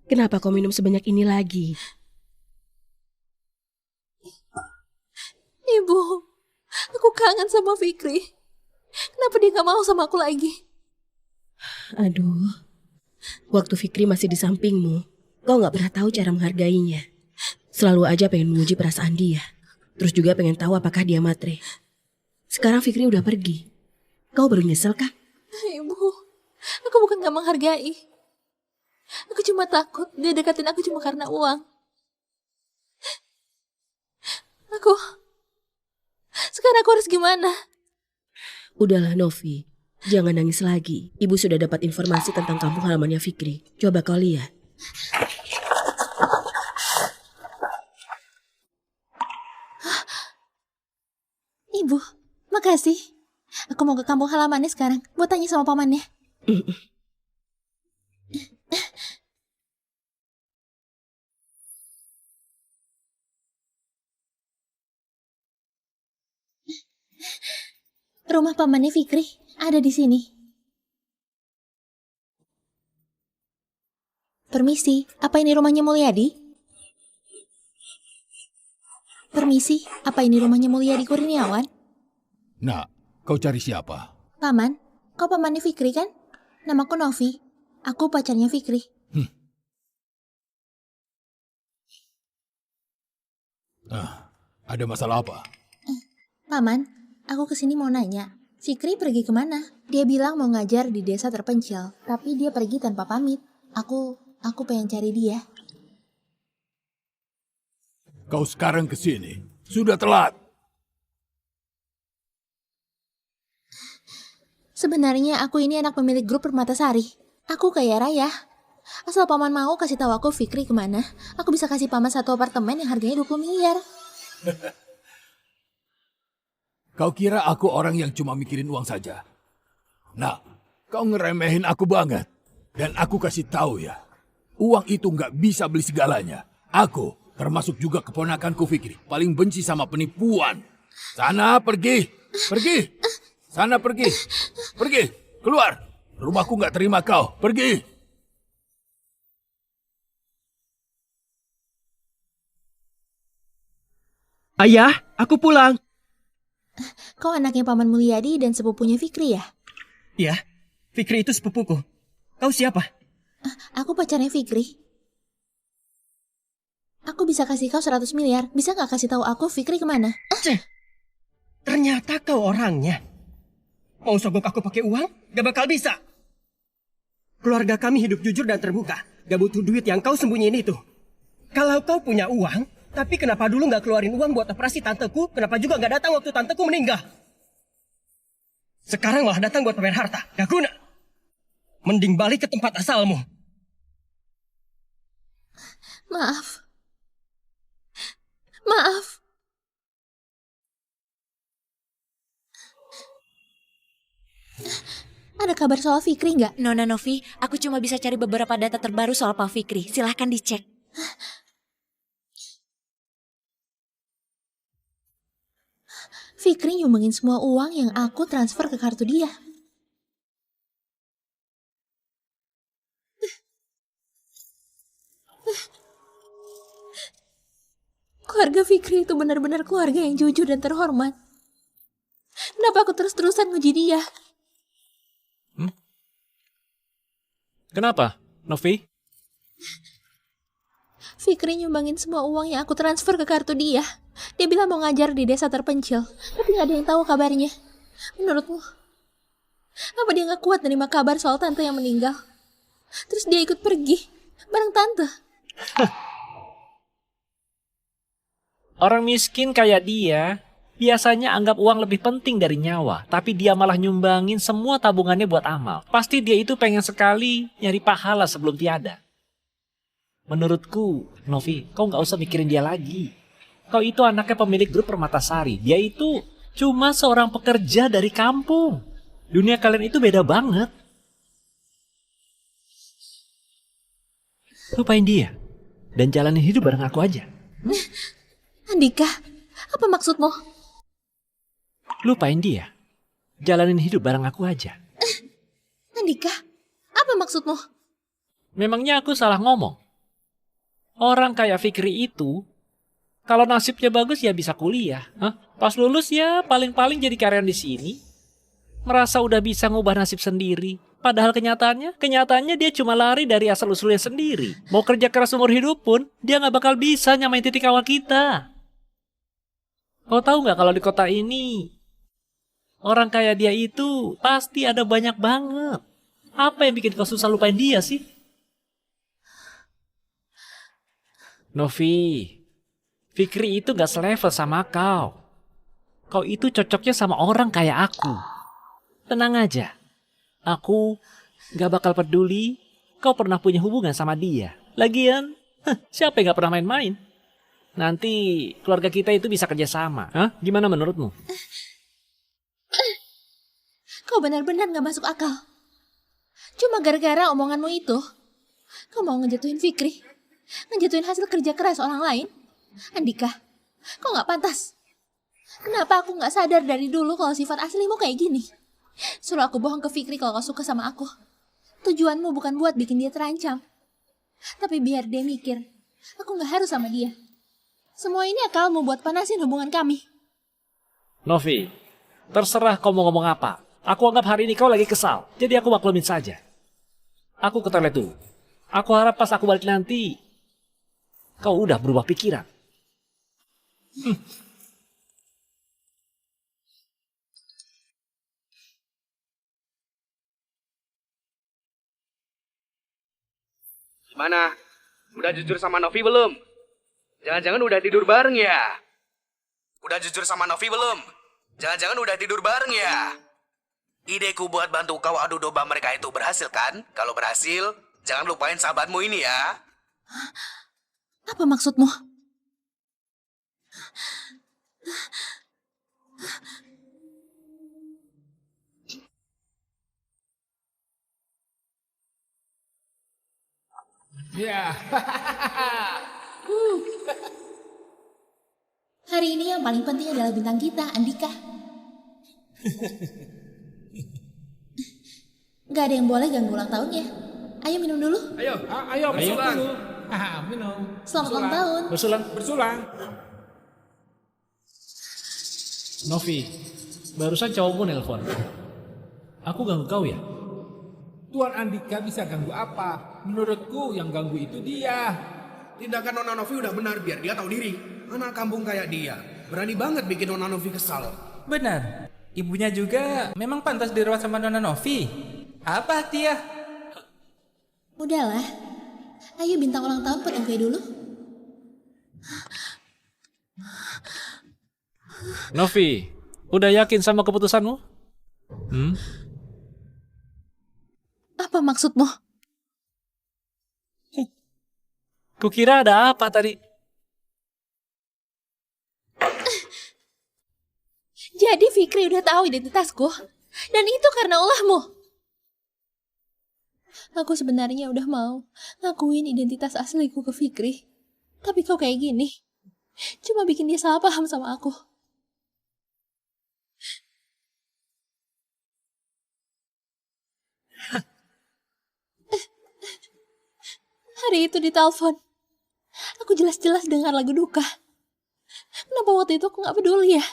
kenapa kau minum sebanyak ini lagi? Ibu, aku kangen sama Fikri. Kenapa dia gak mau sama aku lagi? Aduh, waktu Fikri masih di sampingmu, kau gak pernah tahu cara menghargainya. Selalu aja pengen menguji perasaan dia. Terus juga pengen tahu apakah dia matre. Sekarang Fikri udah pergi. Kau baru nyesel kan? Ibu, aku bukan gak menghargai. Aku cuma takut dia deketin aku cuma karena uang. Sekarang aku harus gimana? Udahlah Novi, jangan nangis lagi. Ibu sudah dapat informasi tentang kampung halamannya Fikri. Coba kau lihat. Ibu, makasih. Aku mau ke kampung halamannya sekarang. Buat tanya sama pamannya. Rumah pamannya Fikri ada di sini. Permisi, apa ini rumahnya Mulyadi? Permisi, apa ini rumahnya Mulyadi Kurniawan? Nak, kau cari siapa? Paman, kau pamannya Fikri kan? Namaku Novi. Aku pacarnya Fikri. Ada masalah apa? Paman, aku kesini mau nanya. Fikri pergi kemana? Dia bilang mau ngajar di desa terpencil, tapi dia pergi tanpa pamit. Aku pengen cari dia. Kau sekarang kesini. Sudah telat. Sebenarnya aku ini anak pemilik grup Permatasari. Aku kaya raya. Asal paman mau kasih tahu aku Fikri kemana, aku bisa kasih paman satu apartemen yang harganya 20 miliar. Kau kira aku orang yang cuma mikirin uang saja? Nah, kau ngeremehin aku banget. Dan aku kasih tahu ya, uang itu nggak bisa beli segalanya. Aku, termasuk juga keponakanku Fikri, paling benci sama penipuan. Sana pergi, pergi. Sana pergi, pergi, keluar. Rumahku nggak terima kau, pergi. Ayah, aku pulang. Kau anaknya Paman Mulyadi dan sepupunya Fikri ya? Iya, Fikri itu sepupuku. Kau siapa? Aku pacarnya Fikri. Aku bisa kasih kau 100 miliar. Bisa nggak kasih tahu aku Fikri kemana? Ternyata kau orangnya. Mau sogok aku pakai uang? Gak bakal bisa. Keluarga kami hidup jujur dan terbuka. Gak butuh duit yang kau sembunyiin itu. Kalau kau punya uang, tapi kenapa dulu gak keluarin uang buat operasi tanteku? Kenapa juga gak datang waktu tanteku meninggal? Sekarang malah datang buat pamer harta. Gak guna. Mending balik ke tempat asalmu. Maaf. Maaf. Ada kabar soal Fikri nggak? Nona Novi, aku cuma bisa cari beberapa data terbaru soal Pak Fikri. Silahkan dicek. Fikri nyumbangin semua uang yang aku transfer ke kartu dia. Keluarga Fikri itu benar-benar keluarga yang jujur dan terhormat. Kenapa aku terus-terusan nguji dia? Kenapa, Novi? Fikri nyumbangin semua uang yang aku transfer ke kartu dia. Dia bilang mau ngajar di desa terpencil, tapi gak ada yang tahu kabarnya. Menurutmu, apa dia gak kuat nerima kabar soal tante yang meninggal? Terus dia ikut pergi bareng tante. Orang miskin kayak dia biasanya anggap uang lebih penting dari nyawa, tapi dia malah nyumbangin semua tabungannya buat amal. Pasti dia itu pengen sekali nyari pahala sebelum tiada. Menurutku, Novi, kau nggak usah mikirin dia lagi. Kau itu anaknya pemilik grup Permatasari. Dia itu cuma seorang pekerja dari kampung. Dunia kalian itu beda banget. Lupain dia dan jalanin hidup bareng aku aja. Andika, apa maksudmu? Lupain dia. Jalanin hidup bareng aku aja. Andika, apa maksudmu? Memangnya aku salah ngomong? Orang kayak Fikri itu, kalau nasibnya bagus ya bisa kuliah. Pas lulus ya paling-paling jadi karyawan di sini. Merasa udah bisa ngubah nasib sendiri. Padahal kenyataannya dia cuma lari dari asal-usulnya sendiri. Mau kerja keras umur hidup pun, dia gak bakal bisa nyamain titik awal kita. Kau tahu nggak kalau di kota ini orang kayak dia itu pasti ada banyak banget. Apa yang bikin kau susah lupain dia sih? Novi, Fikri itu nggak selevel sama kau. Kau itu cocoknya sama orang kayak aku. Tenang aja, aku nggak bakal peduli kau pernah punya hubungan sama dia. Lagian, siapa yang nggak pernah main-main? Nanti keluarga kita itu bisa kerjasama. Gimana menurutmu? Kau benar-benar gak masuk akal. Cuma gara-gara omonganmu itu, kau mau ngejatuhin Fikri. Ngejatuhin hasil kerja keras orang lain. Andika, kau gak pantas. Kenapa aku gak sadar dari dulu kalau sifat aslimu kayak gini? Suruh aku bohong ke Fikri kalau kau suka sama aku. Tujuanmu bukan buat bikin dia terancam. Tapi biar dia mikir, aku gak harus sama dia. Semua ini akalmu buat panasin hubungan kami. Novi, terserah kau mau ngomong apa. Aku anggap hari ini kau lagi kesal. Jadi aku maklumin saja. Aku ke toilet dulu. Aku harap pas aku balik nanti, kau udah berubah pikiran. Gimana? Udah jujur sama Novi belum? Jangan-jangan udah tidur bareng ya? Udah jujur sama Novi belum? Jangan-jangan udah tidur bareng ya? Ideku buat bantu kau adu domba mereka itu berhasil kan? Kalau berhasil, jangan lupain sahabatmu ini ya. Apa maksudmu? Ya. Hari ini yang paling penting adalah bintang kita, Andika. Gak ada yang boleh ganggu ulang tahunnya. Ayo minum dulu. Ayo bersulang. Minum. Selamat ulang tahun. Bersulang. Novi, barusan cowokmu nelpon. Aku ganggu kau ya? Tuan Andika bisa ganggu apa? Menurutku yang ganggu itu dia. Tindakan Nona Novi udah benar biar dia tahu diri. Anak kampung kayak dia, berani banget bikin Nona Novi kesal. Benar. Ibunya juga memang pantas dirawat sama Nona Novi. Apa dia? Udahlah. Ayo bintang ulang tahun potong kue dulu. Novi, udah yakin sama keputusanmu? Apa maksudmu? Kukira ada apa tadi? Jadi Fikri udah tahu identitasku. Dan itu karena ulahmu. Aku sebenarnya udah mau ngakuin identitas asliku ke Fikri. Tapi kau kayak gini. Cuma bikin dia salah paham sama aku. Hari itu di telepon, aku jelas-jelas dengar lagu duka. Kenapa waktu itu aku nggak peduli ya?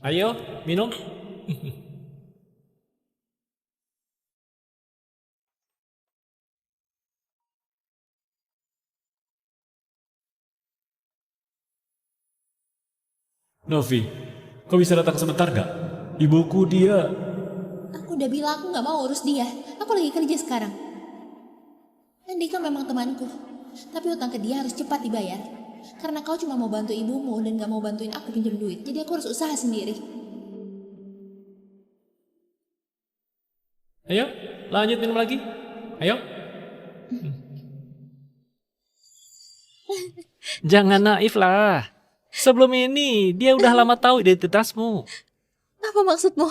Ayo, minum. Novi, kau bisa datang sebentar gak? Ibuku dia... Aku udah bilang aku nggak mau urus dia. Aku lagi kerja sekarang. Andika memang temanku, tapi utang ke dia harus cepat dibayar. Karena kau cuma mau bantu ibumu dan gak mau bantuin aku pinjam duit. Jadi aku harus usaha sendiri. Ayo, lanjut minum lagi. Ayo. Jangan naif lah. Sebelum ini, dia udah lama tahu identitasmu. Apa maksudmu?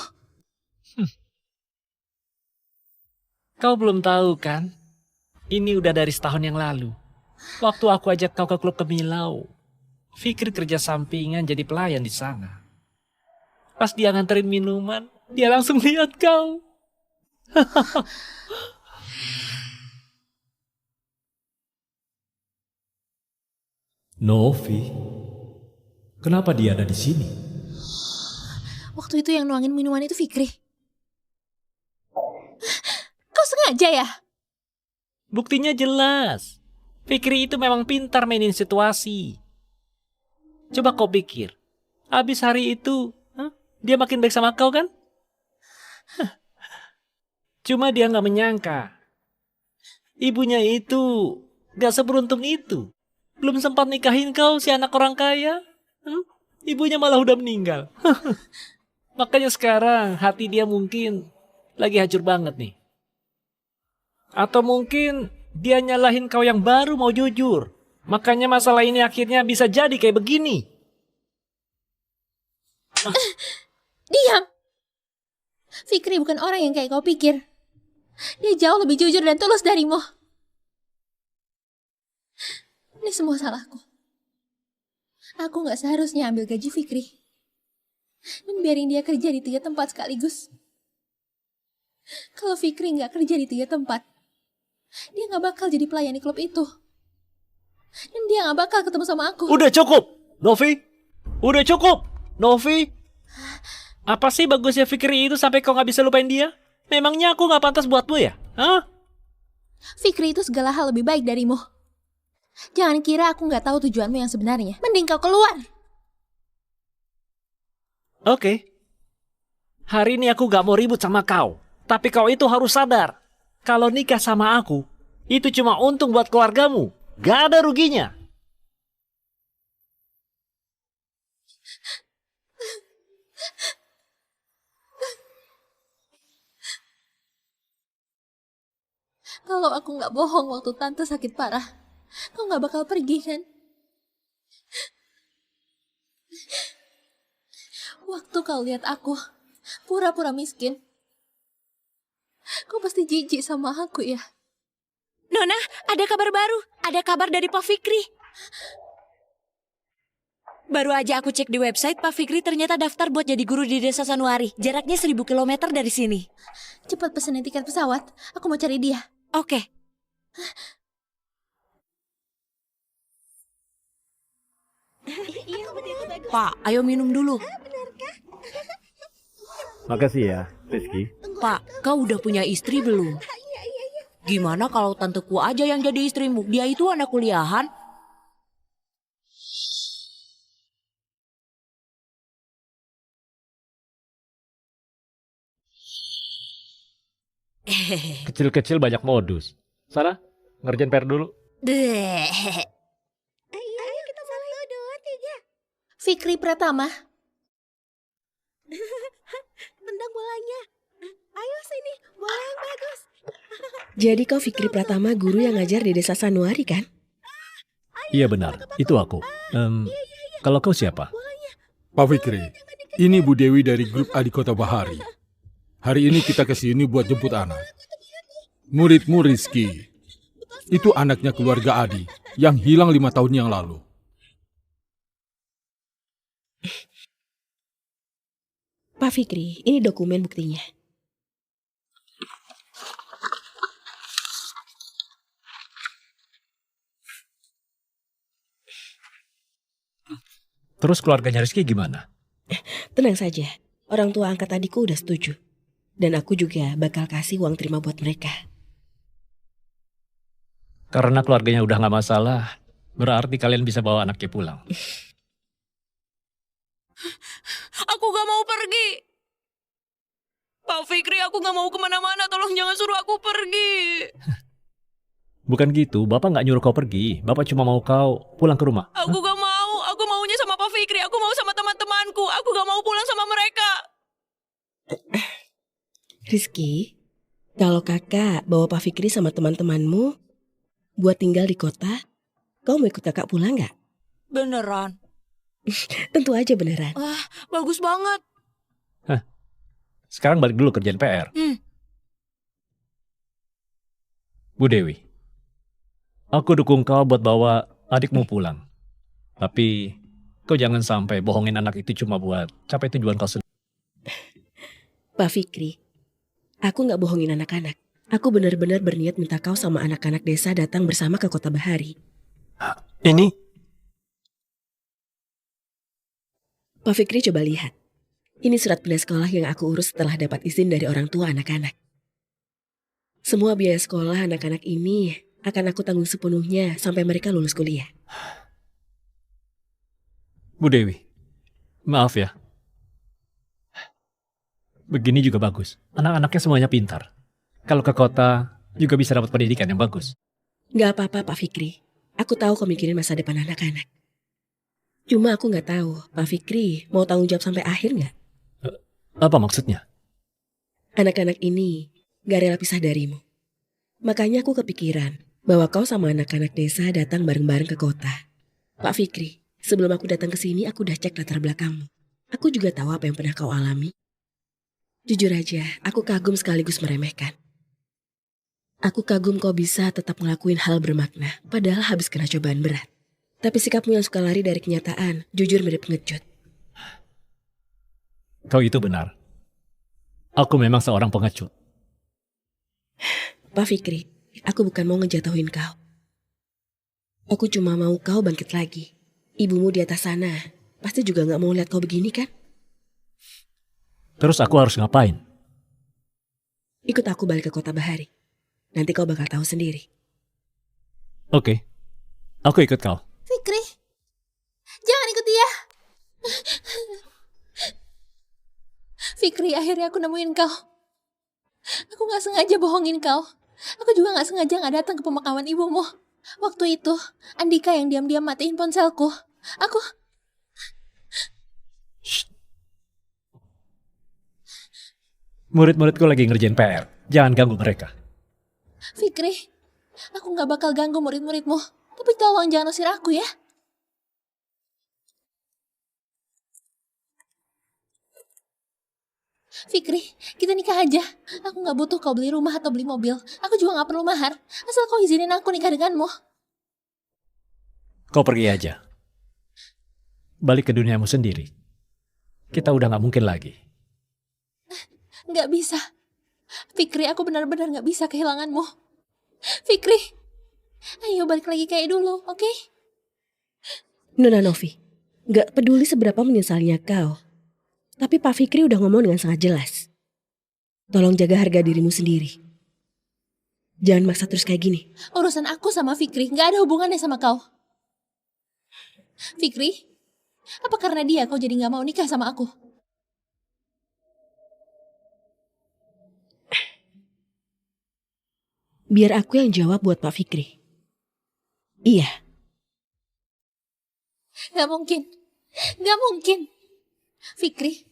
Kau belum tahu kan? Ini udah dari setahun yang lalu. Waktu aku ajak kau ke klub Kemilau, Fikri kerja sampingan jadi pelayan di sana. Pas dia nganterin minuman, dia langsung lihat kau. Novi, kenapa dia ada di sini? Waktu itu yang nuangin minuman itu Fikri. Kau sengaja ya? Buktinya jelas. Fikri itu memang pintar mainin situasi. Coba kau pikir, habis hari itu, dia makin baik sama kau kan? Cuma dia nggak menyangka. Ibunya itu gak seberuntung itu. Belum sempat nikahin kau si anak orang kaya. Ibunya malah udah meninggal. Makanya sekarang hati dia mungkin lagi hancur banget nih. Atau mungkin dia nyalahin kau yang baru mau jujur. Makanya masalah ini akhirnya bisa jadi kayak begini. Diam! Fikri bukan orang yang kayak kau pikir. Dia jauh lebih jujur dan tulus darimu. Ini semua salahku. Aku gak seharusnya ambil gaji Fikri dan biarin dia kerja di 3 tempat sekaligus. Kalau Fikri gak kerja di 3 tempat, dia gak bakal jadi pelayan di klub itu. Dan dia gak bakal ketemu sama aku. Udah cukup, Novi. Udah cukup, Novi. Apa sih bagusnya Fikri itu sampai kau gak bisa lupain dia? Memangnya aku gak pantas buatmu ya? Hah? Fikri itu segala hal lebih baik darimu. Jangan kira aku gak tahu tujuanmu yang sebenarnya. Mending kau keluar. Oke. Hari ini aku gak mau ribut sama kau. Tapi kau itu harus sadar. Kalau nikah sama aku, itu cuma untung buat keluargamu. Gak ada ruginya. Kalau aku gak bohong waktu tante sakit parah, kau gak bakal pergi kan? Waktu kau lihat aku pura-pura miskin, kau pasti jijik sama aku ya? Nona, ada kabar baru. Ada kabar dari Pak Fikri. Baru aja aku cek di website, Pak Fikri ternyata daftar buat jadi guru di Desa Sanuari. Jaraknya 1000 km dari sini. Cepat pesenin tiket pesawat, aku mau cari dia. Oke. Pak, ayo minum dulu. Makasih ya, Rizky. Pak, kau udah punya istri belum? Gimana kalau tanteku aja yang jadi istrimu? Dia itu anak kuliahan. Kecil-kecil banyak modus. Sana, ngerjain PR dulu. Ayo kita mulai. 1, 2, 3. Fikri Pratama. Tendang bolanya. Ayo sini, bola yang bagus. Jadi kau Fikri Pratama, guru yang ngajar di Desa Sanuari kan? Iya benar, itu aku. Kalau kau siapa? Pak Fikri, ini Bu Dewi dari grup Adi Kota Bahari. Hari ini kita kesini buat jemput anak. Muridmu Rizky. Itu anaknya keluarga Adi yang hilang 5 tahun yang lalu. Pak Fikri, ini dokumen buktinya. Terus keluarganya Rizky gimana? Tenang saja, orang tua angkat adikku udah setuju. Dan aku juga bakal kasih uang terima buat mereka. Karena keluarganya udah gak masalah, berarti kalian bisa bawa anaknya pulang. Aku gak mau pergi. Pak Fikri, aku gak mau kemana-mana. Tolong jangan suruh aku pergi. Bukan gitu, Bapak gak nyuruh kau pergi. Bapak cuma mau kau pulang ke rumah. Aku gak mau. Aku maunya sama Pak Fikri. Aku mau sama teman-temanku. Aku gak mau pulang sama mereka. Rizky, kalau kakak bawa Pak Fikri sama teman-temanmu buat tinggal di kota, kau mau ikut kakak pulang gak? Beneran? Tentu aja beneran. Wah, bagus banget. Sekarang balik dulu kerjaan PR. Bu Dewi, aku dukung kau buat bawa adikmu pulang. Tapi kau jangan sampai bohongin anak itu cuma buat capai tujuan kau sendiri. Pak Fikri, aku gak bohongin anak-anak. Aku benar-benar berniat minta kau sama anak-anak desa datang bersama ke Kota Bahari. Ini? Pak Fikri, coba lihat. Ini surat pindah sekolah yang aku urus setelah dapat izin dari orang tua anak-anak. Semua biaya sekolah anak-anak ini akan aku tanggung sepenuhnya sampai mereka lulus kuliah. Bu Dewi, maaf ya. Begini juga bagus. Anak-anaknya semuanya pintar. Kalau ke kota juga bisa dapat pendidikan yang bagus. Gak apa-apa Pak Fikri. Aku tahu kau mikirin masa depan anak-anak. Cuma aku gak tahu Pak Fikri mau tanggung jawab sampai akhir gak? Apa maksudnya? Anak-anak ini gak rela pisah darimu. Makanya aku kepikiran bahwa kau sama anak-anak desa datang bareng-bareng ke kota. Pak Fikri, sebelum aku datang ke sini aku udah cek latar belakangmu. Aku juga tahu apa yang pernah kau alami. Jujur aja, aku kagum sekaligus meremehkan. Aku kagum kau bisa tetap ngelakuin hal bermakna, padahal habis kena cobaan berat. Tapi sikapmu yang suka lari dari kenyataan, jujur mirip pengecut. Kau itu benar. Aku memang seorang pengecut. Pak Fikri, aku bukan mau ngejatuhin kau. Aku cuma mau kau bangkit lagi. Ibumu di atas sana pasti juga gak mau lihat kau begini kan? Terus aku harus ngapain? Ikut aku balik ke Kota Bahari. Nanti kau bakal tahu sendiri. Oke, aku ikut kau. Fikri, jangan ikut dia. Fikri, akhirnya aku nemuin kau. Aku gak sengaja bohongin kau. Aku juga gak sengaja gak datang ke pemakaman ibumu. Waktu itu, Andika yang diam-diam matiin ponselku. Aku... Murid-muridku lagi ngerjain PR. Jangan ganggu mereka. Fikri, aku gak bakal ganggu murid-muridmu. Tapi tolong jangan usir aku ya. Fikri, kita nikah aja. Aku gak butuh kau beli rumah atau beli mobil. Aku juga gak perlu mahar. Asal kau izinin aku nikah denganmu. Kau pergi aja. Balik ke duniamu sendiri. Kita udah gak mungkin lagi. Gak bisa. Fikri, aku benar-benar gak bisa kehilanganmu. Fikri, ayo balik lagi kayak dulu, oke? Nona Novi, gak peduli seberapa menyesalnya kau. Tapi Pak Fikri udah ngomong dengan sangat jelas. Tolong jaga harga dirimu sendiri. Jangan maksa terus kayak gini. Urusan aku sama Fikri gak ada hubungannya sama kau. Fikri, apa karena dia kau jadi gak mau nikah sama aku? Biar aku yang jawab buat Pak Fikri. Iya. Gak mungkin. Gak mungkin. Fikri,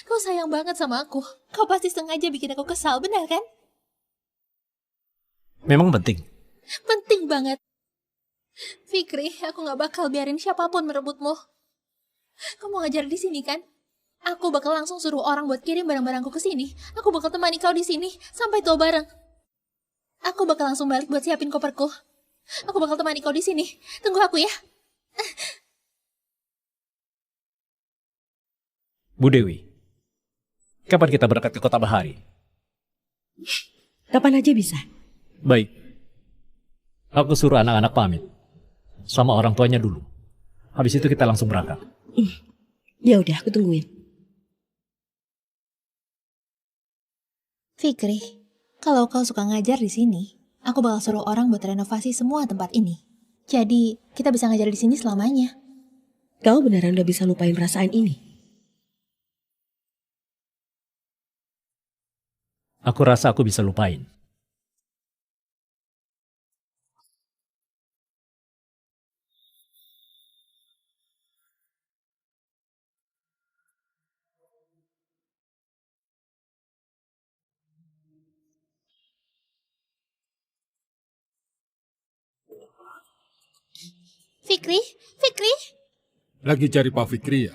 kau sayang banget sama aku. Kau pasti sengaja bikin aku kesal, benar kan? Memang penting. Penting banget. Fikri, aku gak bakal biarin siapapun merebutmu. Kau mau ngajar di sini kan? Aku bakal langsung suruh orang buat kirim barang-barangku ke sini. Aku bakal temani kau di sini sampai tua bareng. Aku bakal langsung balik buat siapin koperku. Aku bakal temani kau di sini. Tunggu aku ya. Bu Dewi, kapan kita berangkat ke Kota Bahari? Kapan aja bisa. Baik. Aku suruh anak-anak pamit. Sama orang tuanya dulu. Habis itu kita langsung berangkat. Ya udah, aku tungguin. Fikri, kalau kau suka ngajar di sini, aku bakal suruh orang buat renovasi semua tempat ini. Jadi, kita bisa ngajar di sini selamanya. Kau beneran udah bisa lupain perasaan ini? Aku rasa aku bisa lupain. Fikri, Fikri. Lagi cari Pak Fikri ya?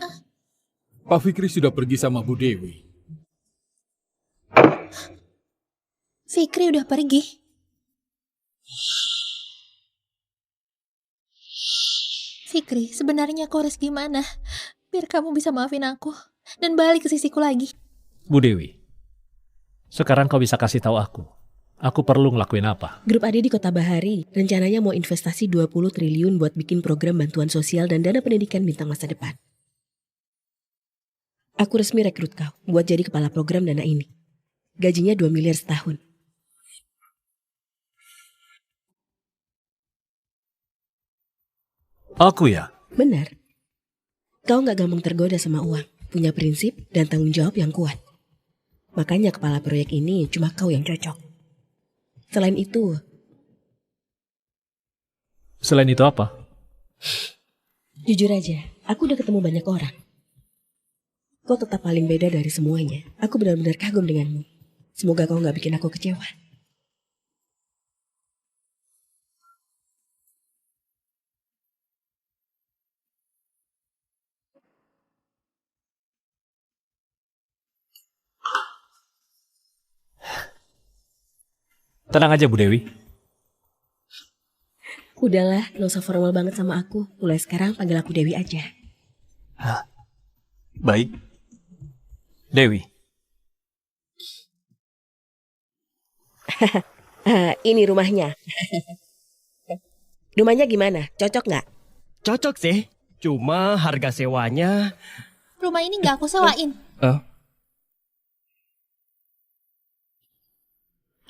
Pak Fikri sudah pergi sama Bu Dewi. Fikri udah pergi. Fikri, sebenarnya aku harus gimana? Biar kamu bisa maafin aku dan balik ke sisiku lagi. Bu Dewi, sekarang kau bisa kasih tahu aku. Aku perlu ngelakuin apa? Grup AD di Kota Bahari rencananya mau investasi 20 triliun buat bikin program bantuan sosial dan dana pendidikan bintang masa depan. Aku resmi rekrut kau buat jadi kepala program dana ini. Gajinya 2 miliar setahun. Aku ya? Benar. Kau gak gampang tergoda sama uang, punya prinsip dan tanggung jawab yang kuat. Makanya kepala proyek ini cuma kau yang cocok. Selain itu apa? Jujur aja, aku udah ketemu banyak orang. Kau tetap paling beda dari semuanya. Aku benar-benar kagum denganmu. Semoga kau gak bikin aku kecewa. Tenang aja Bu Dewi. Udahlah, gak usah formal banget sama aku. Mulai sekarang panggil aku Dewi aja. Hah? Baik. Dewi. Ini rumahnya. Rumahnya gimana? Cocok nggak? Cocok sih. Cuma harga sewanya... Rumah ini nggak aku sewain.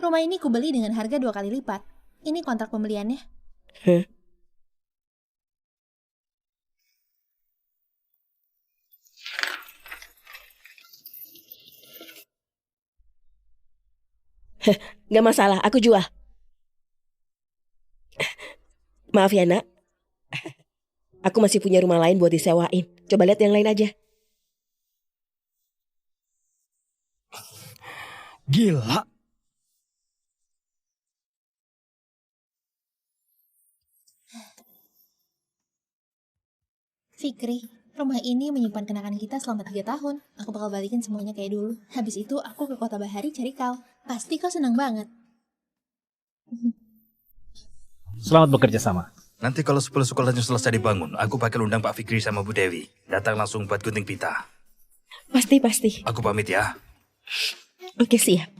Rumah ini kubeli dengan harga 2 kali lipat. Ini kontrak pembeliannya. Gak masalah, aku jual. Maaf ya nak. Aku masih punya rumah lain buat disewain. Coba lihat yang lain aja. Gila. Fikri, rumah ini menyimpan kenangan kita selama 3 tahun. Aku bakal balikin semuanya kayak dulu. Habis itu aku ke Kota Bahari cari kau. Pasti kau senang banget. Selamat bekerja sama. Nanti kalau 10 sekolahnya selesai dibangun, aku bakal undang Pak Fikri sama Bu Dewi. Datang langsung buat gunting pita. Pasti. Aku pamit ya. Oke, siap.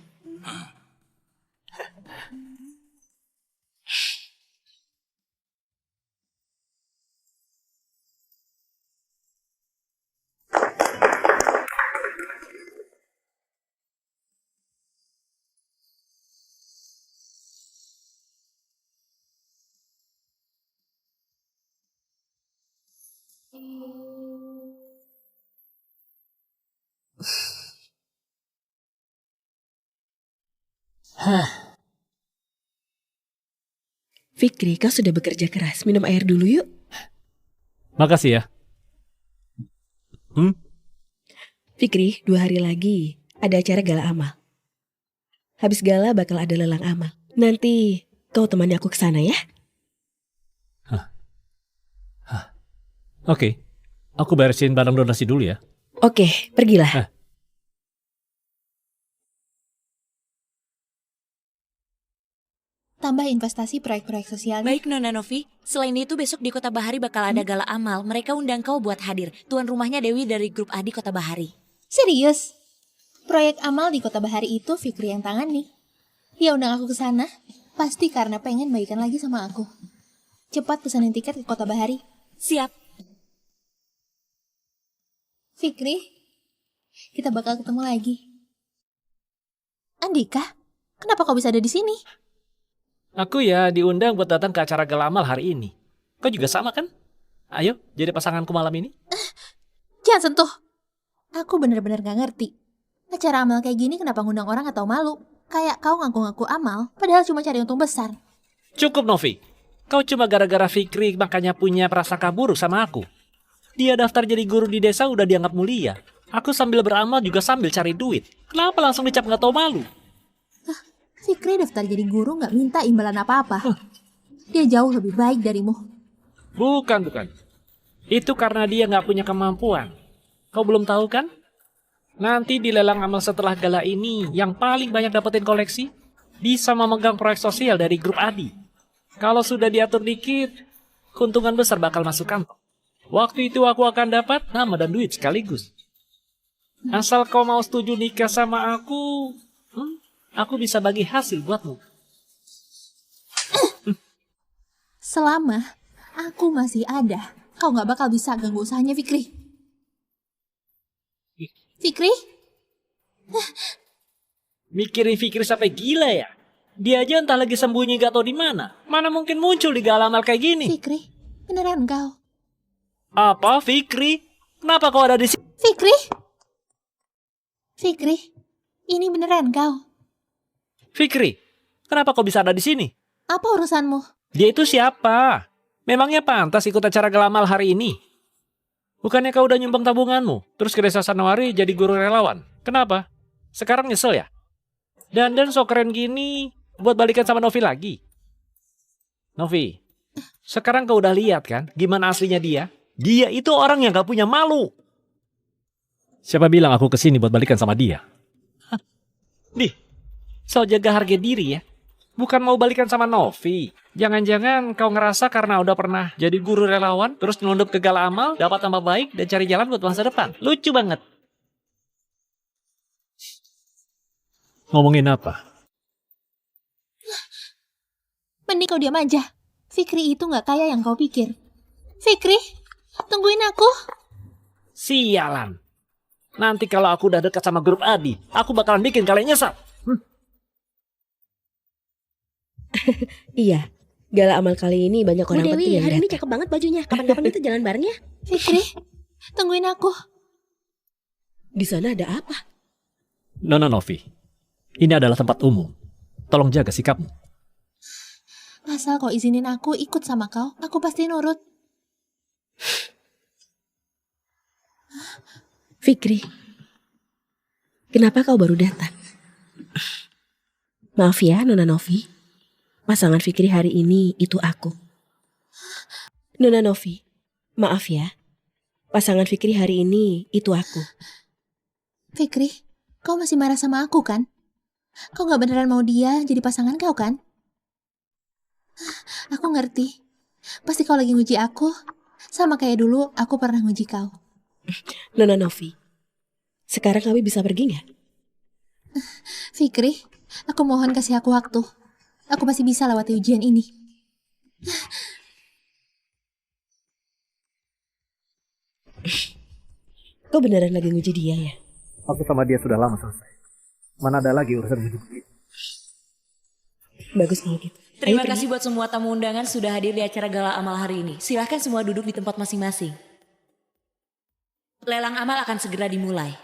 Fikri, kau sudah bekerja keras. Minum air dulu yuk. Makasih ya. Fikri, 2 hari lagi ada acara gala amal. Habis gala bakal ada lelang amal. Nanti kau temani aku ke sana ya. Oke. Aku beresin barang donasi dulu ya. Oke, pergilah. Tambah investasi proyek-proyek sosial. Baik Nona Novi, selain itu besok di Kota Bahari bakal ada gala amal. Mereka undang kau buat hadir. Tuan rumahnya Dewi dari grup Adi Kota Bahari. Serius? Proyek amal di Kota Bahari itu Fikri yang tangani. Dia undang aku ke sana, pasti karena pengen baikan lagi sama aku. Cepat pesanin tiket ke Kota Bahari. Siap. Fikri, kita bakal ketemu lagi. Andika, kenapa kau bisa ada di sini? Aku ya diundang buat datang ke acara gala amal hari ini. Kau juga sama kan? Ayo, jadi pasanganku malam ini. Jangan sentuh. Aku bener-bener gak ngerti. Acara amal kayak gini kenapa ngundang orang atau malu? Kayak kau ngaku-ngaku amal, padahal cuma cari untung besar. Cukup, Novi. Kau cuma gara-gara Fikri makanya punya prasangka buruk sama aku. Dia daftar jadi guru di desa udah dianggap mulia. Aku sambil beramal juga sambil cari duit. Kenapa langsung dicap gak tau malu? Fikri daftar jadi guru gak minta imbalan apa-apa. Dia jauh lebih baik darimu. Bukan. Itu karena dia gak punya kemampuan. Kau belum tahu kan? Nanti di lelang amal setelah gala ini, yang paling banyak dapetin koleksi, bisa memegang proyek sosial dari grup Adi. Kalau sudah diatur dikit, keuntungan besar bakal masuk kantong. Waktu itu aku akan dapat nama dan duit sekaligus. Asal kau mau setuju nikah sama aku bisa bagi hasil buatmu. Selama aku masih ada, kau gak bakal bisa ganggu usahanya Fikri. Fikri? Mikirin Fikri sampai gila ya? Dia aja entah lagi sembunyi gak tau di mana. Mana mungkin muncul di gala amal kayak gini? Fikri, beneran kau? Apa Fikri? Kenapa kau ada di sini? Fikri, ini beneran kau? Fikri, kenapa kau bisa ada di sini? Apa urusanmu? Dia itu siapa? Memangnya pantas ikut acara gala amal hari ini? Bukannya kau udah nyumbang tabunganmu, terus ke desa Sanwari jadi guru relawan? Kenapa? Sekarang nyesel ya? Dan so keren gini, buat balikan sama Novi lagi? Novi, sekarang kau udah lihat kan gimana aslinya dia? Dia itu orang yang gak punya malu. Siapa bilang aku kesini buat balikan sama dia? Nih, so jaga harga diri ya. Bukan mau balikan sama Novi. Jangan-jangan kau ngerasa karena udah pernah jadi guru relawan, terus nyelundup ke gala amal, dapat tambah baik dan cari jalan buat masa depan. Lucu banget. Ngomongin apa? Mending kau diam aja. Fikri itu gak kaya yang kau pikir. Fikri, tungguin aku. Sialan. Nanti kalau aku udah dekat sama grup Adi, aku bakalan bikin kalian nyesal. Iya, gala amal kali ini banyak orang Bu Dewi, penting yang hari ini datang. cakep banget bajunya. Kapan-kapan kita jalan bareng ya? Fikri, tungguin aku. Di sana ada apa? Nona Novi, ini adalah tempat umum. Tolong jaga sikapmu. Asal kau izinin aku ikut sama kau, aku pasti nurut. Fikri, kenapa kau baru datang? Maaf ya, Nona Novi. Pasangan Fikri hari ini itu aku. Nona Novi, maaf ya. Pasangan Fikri hari ini itu aku. Fikri, kau masih marah sama aku kan? Kau gak beneran mau dia jadi pasangan kau kan? Aku ngerti. Pasti kau lagi nguji aku. Sama kayak dulu aku pernah nguji kau. Nona Novi, sekarang kami bisa pergi nggak? Fikri, aku mohon kasih aku waktu. Aku masih bisa lewati ujian ini. Kau beneran lagi nguji dia ya? Aku sama dia sudah lama selesai. Mana ada lagi urusan begitu? Bagus kalau gitu. Terima kasih buat semua tamu undangan sudah hadir di acara gala amal hari ini. Silahkan semua duduk di tempat masing-masing. Lelang amal akan segera dimulai.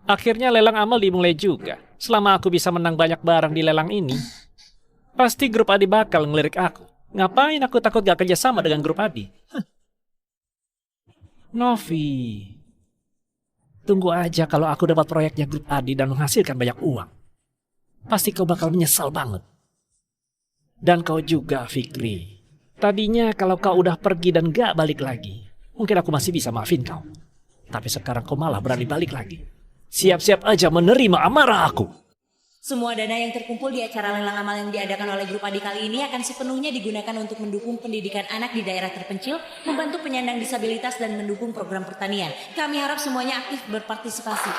Akhirnya lelang amal dimulai juga. Selama aku bisa menang banyak barang di lelang ini, pasti grup Adi bakal ngelirik aku. Ngapain aku takut gak kerja sama dengan grup Adi? Novi, tunggu aja kalau aku dapat proyeknya grup Adi dan menghasilkan banyak uang. Pasti kau bakal menyesal banget. Dan kau juga, Fikri. Tadinya kalau kau udah pergi dan gak balik lagi, mungkin aku masih bisa maafin kau. Tapi sekarang kau malah berani balik lagi. Siap-siap aja menerima amarah aku. Semua dana yang terkumpul di acara lelang amal yang diadakan oleh grup Adi kali ini akan sepenuhnya digunakan untuk mendukung pendidikan anak di daerah terpencil, membantu penyandang disabilitas dan mendukung program pertanian. Kami harap semuanya aktif berpartisipasi.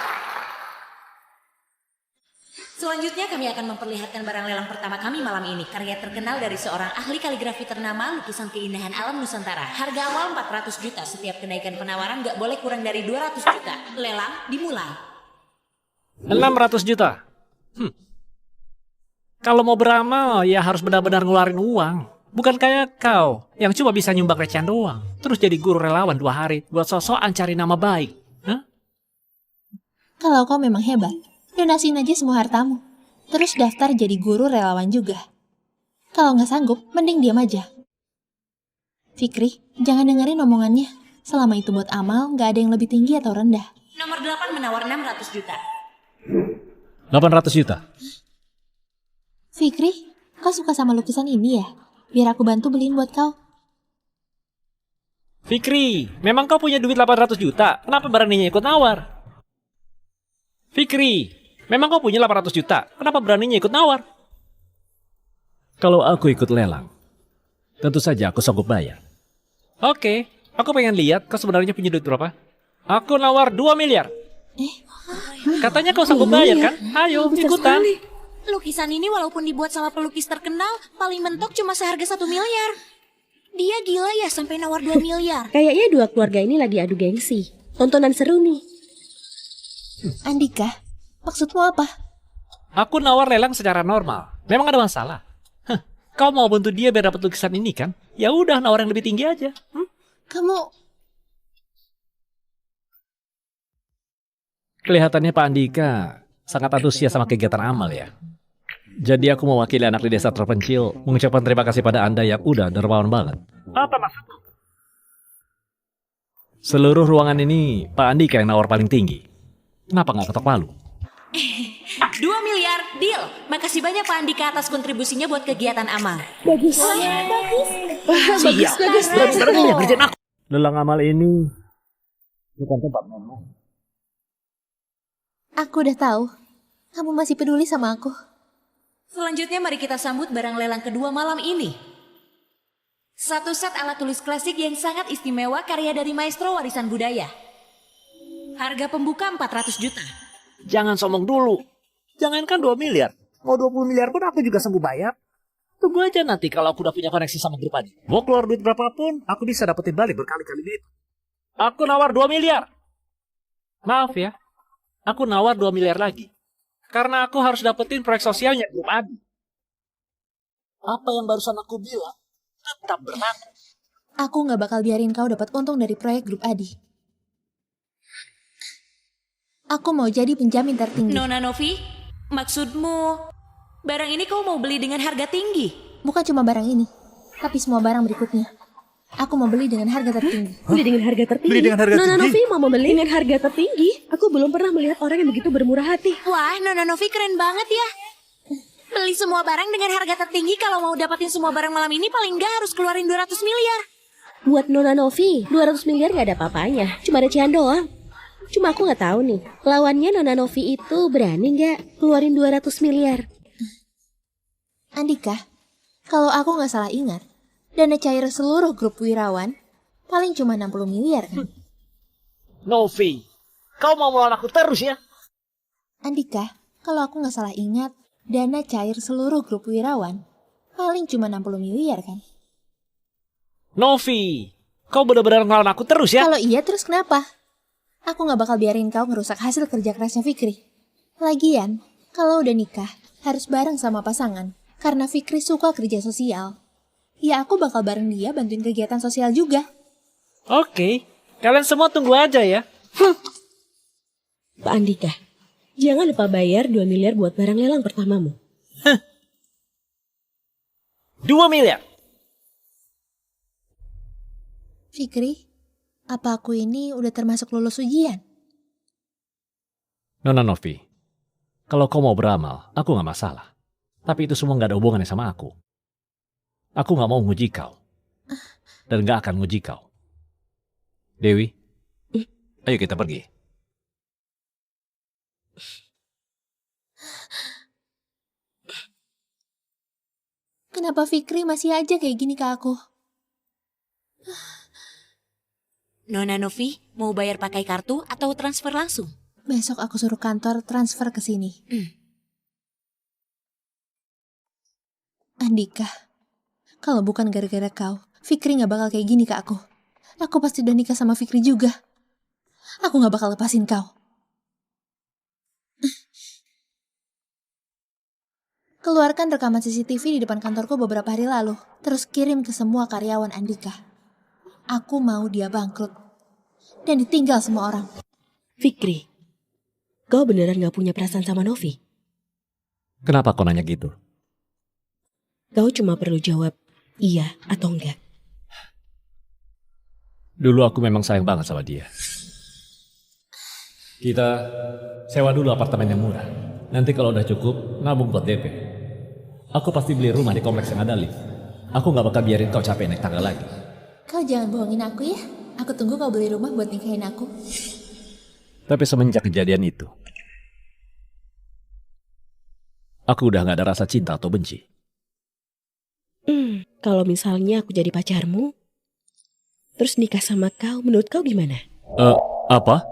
Selanjutnya kami akan memperlihatkan barang lelang pertama kami malam ini. Karya terkenal dari seorang ahli kaligrafi ternama, lukisan keindahan alam Nusantara. Harga awal 400 juta. Setiap kenaikan penawaran gak boleh kurang dari 200 juta. Lelang dimulai. 600 juta. Kalau mau beramal ya harus benar-benar ngeluarin uang. Bukan kayak kau yang cuma bisa nyumbang recehan doang. Terus jadi guru relawan 2 hari buat sosokan cari nama baik. Hah? Kalau kau memang hebat, donasiin aja semua hartamu. Terus daftar jadi guru relawan juga. Kalau nggak sanggup, mending diam aja. Fikri, jangan dengerin omongannya. Selama itu buat amal, nggak ada yang lebih tinggi atau rendah. Nomor 8 menawar 600 juta. 800 juta. Fikri, kau suka sama lukisan ini ya? Biar aku bantu beliin buat kau. Fikri, memang kau punya duit 800 juta. Kenapa beraninya ikut nawar? Fikri, memang kau punya 800 juta. Kenapa beraninya ikut nawar? Kalau aku ikut lelang, tentu saja aku sanggup bayar. Oke, aku pengen lihat kau sebenarnya punya duit berapa. Aku nawar 2 miliar. Katanya kau sanggup bayar kan? Ayo, ikutan. Lukisan ini walaupun dibuat sama pelukis terkenal, paling mentok cuma seharga 1 miliar. Dia gila ya sampai nawar 2 miliar. Kayaknya dua keluarga ini lagi adu gengsi. Tontonan seru nih. Andika, maksudmu apa? Aku nawar lelang secara normal. Memang ada masalah. Kau mau bantu dia biar dapat lukisan ini kan? Ya udah nawar yang lebih tinggi aja. Kamu... Kelihatannya Pak Andika sangat antusias sama kegiatan amal ya. Jadi aku mewakili anak di desa terpencil mengucapkan terima kasih pada Anda yang udah dermawan banget. Apa maksudmu? Seluruh ruangan ini Pak Andika yang nawar paling tinggi. Kenapa nggak ketok palu? 2 miliar, deal. Makasih banyak Pak Andika atas kontribusinya buat kegiatan amal. Bagus. Bagus. Beraninya kerjaan aku. Lelang amal ini bukan tempat main. Aku udah tahu. Kamu masih peduli sama aku. Selanjutnya mari kita sambut barang lelang kedua malam ini. Satu set alat tulis klasik yang sangat istimewa karya dari maestro warisan budaya. Harga pembuka 400 juta. Jangan sombong dulu. Jangankan 2 miliar. Mau 20 miliar pun aku juga sanggup bayar. Tunggu aja nanti kalau aku udah punya koneksi sama grup Adi. Mau keluar duit berapapun, aku bisa dapetin balik berkali-kali lipat. Aku nawar 2 miliar. Maaf ya, aku nawar 2 miliar lagi. Karena aku harus dapetin proyek sosialnya grup Adi. Apa yang barusan aku bilang tetap berlaku. Aku nggak bakal biarin kau dapat untung dari proyek grup Adi. Aku mau jadi penjamin tertinggi. Nona Novi, maksudmu barang ini kau mau beli dengan harga tinggi? Bukan cuma barang ini, tapi semua barang berikutnya. Aku mau beli dengan harga tertinggi. Beli dengan harga tertinggi? Beli dengan harga Nona tinggi? Novi mau membeli dengan harga tertinggi? Aku belum pernah melihat orang yang begitu bermurah hati. Wah, Nona Novi keren banget ya. Beli semua barang dengan harga tertinggi, kalau mau dapatin semua barang malam ini paling nggak harus keluarin 200 miliar. Buat Nona Novi, 200 miliar gak ada apa-apanya. Cuma recehan doang. Cuma aku gak tahu nih, lawannya Nona Novi itu berani gak keluarin 200 miliar? Andika, kalau aku nggak salah ingat, dana cair seluruh grup wirawan paling cuma 60 miliar kan? Novi, kau mau melawan aku terus ya? Andika, kalau aku nggak salah ingat, dana cair seluruh grup wirawan paling cuma 60 miliar kan? Novi, kau benar-benar ngelawan aku terus ya? Kalau iya terus kenapa? Aku nggak bakal biarin kau ngerusak hasil kerja kerasnya Fikri. Lagian, kalau udah nikah, harus bareng sama pasangan. Karena Fikri suka kerja sosial. Ya aku bakal bareng dia bantuin kegiatan sosial juga. Oke, kalian semua tunggu aja ya. Pak Andika, jangan lupa bayar 2 miliar buat barang lelang pertamamu. 2 miliar? Fikri, apa aku ini udah termasuk lulus ujian? Nona Novi, kalau kau mau beramal, aku gak masalah. Tapi itu semua gak ada hubungannya sama aku. Aku gak mau nguji kau. Dan gak akan nguji kau. Dewi, ayo kita pergi. Kenapa Fikri masih aja kayak gini ke aku? Nona Novi, mau bayar pakai kartu atau transfer langsung? Besok aku suruh kantor transfer ke sini. Andika, kalau bukan gara-gara kau, Fikri gak bakal kayak gini ke aku. Aku pasti udah nikah sama Fikri juga. Aku gak bakal lepasin kau. Keluarkan rekaman CCTV di depan kantorku beberapa hari lalu. Terus kirim ke semua karyawan Andika. Aku mau dia bangkrut. Dan ditinggal semua orang. Fikri, kau beneran gak punya perasaan sama Novi? Kenapa kau nanya gitu? Kau cuma perlu jawab iya atau enggak. Dulu aku memang sayang banget sama dia. Kita sewa dulu apartemen yang murah. Nanti kalau udah cukup, nabung buat DP. Aku pasti beli rumah di kompleks yang ada lift. Aku gak bakal biarin kau capek naik tangga lagi. Kau jangan bohongin aku ya. Aku tunggu kau beli rumah buat nikahin aku. Tapi semenjak kejadian itu, aku udah gak ada rasa cinta atau benci. Kalau misalnya aku jadi pacarmu, terus nikah sama kau, menurut kau gimana? Apa?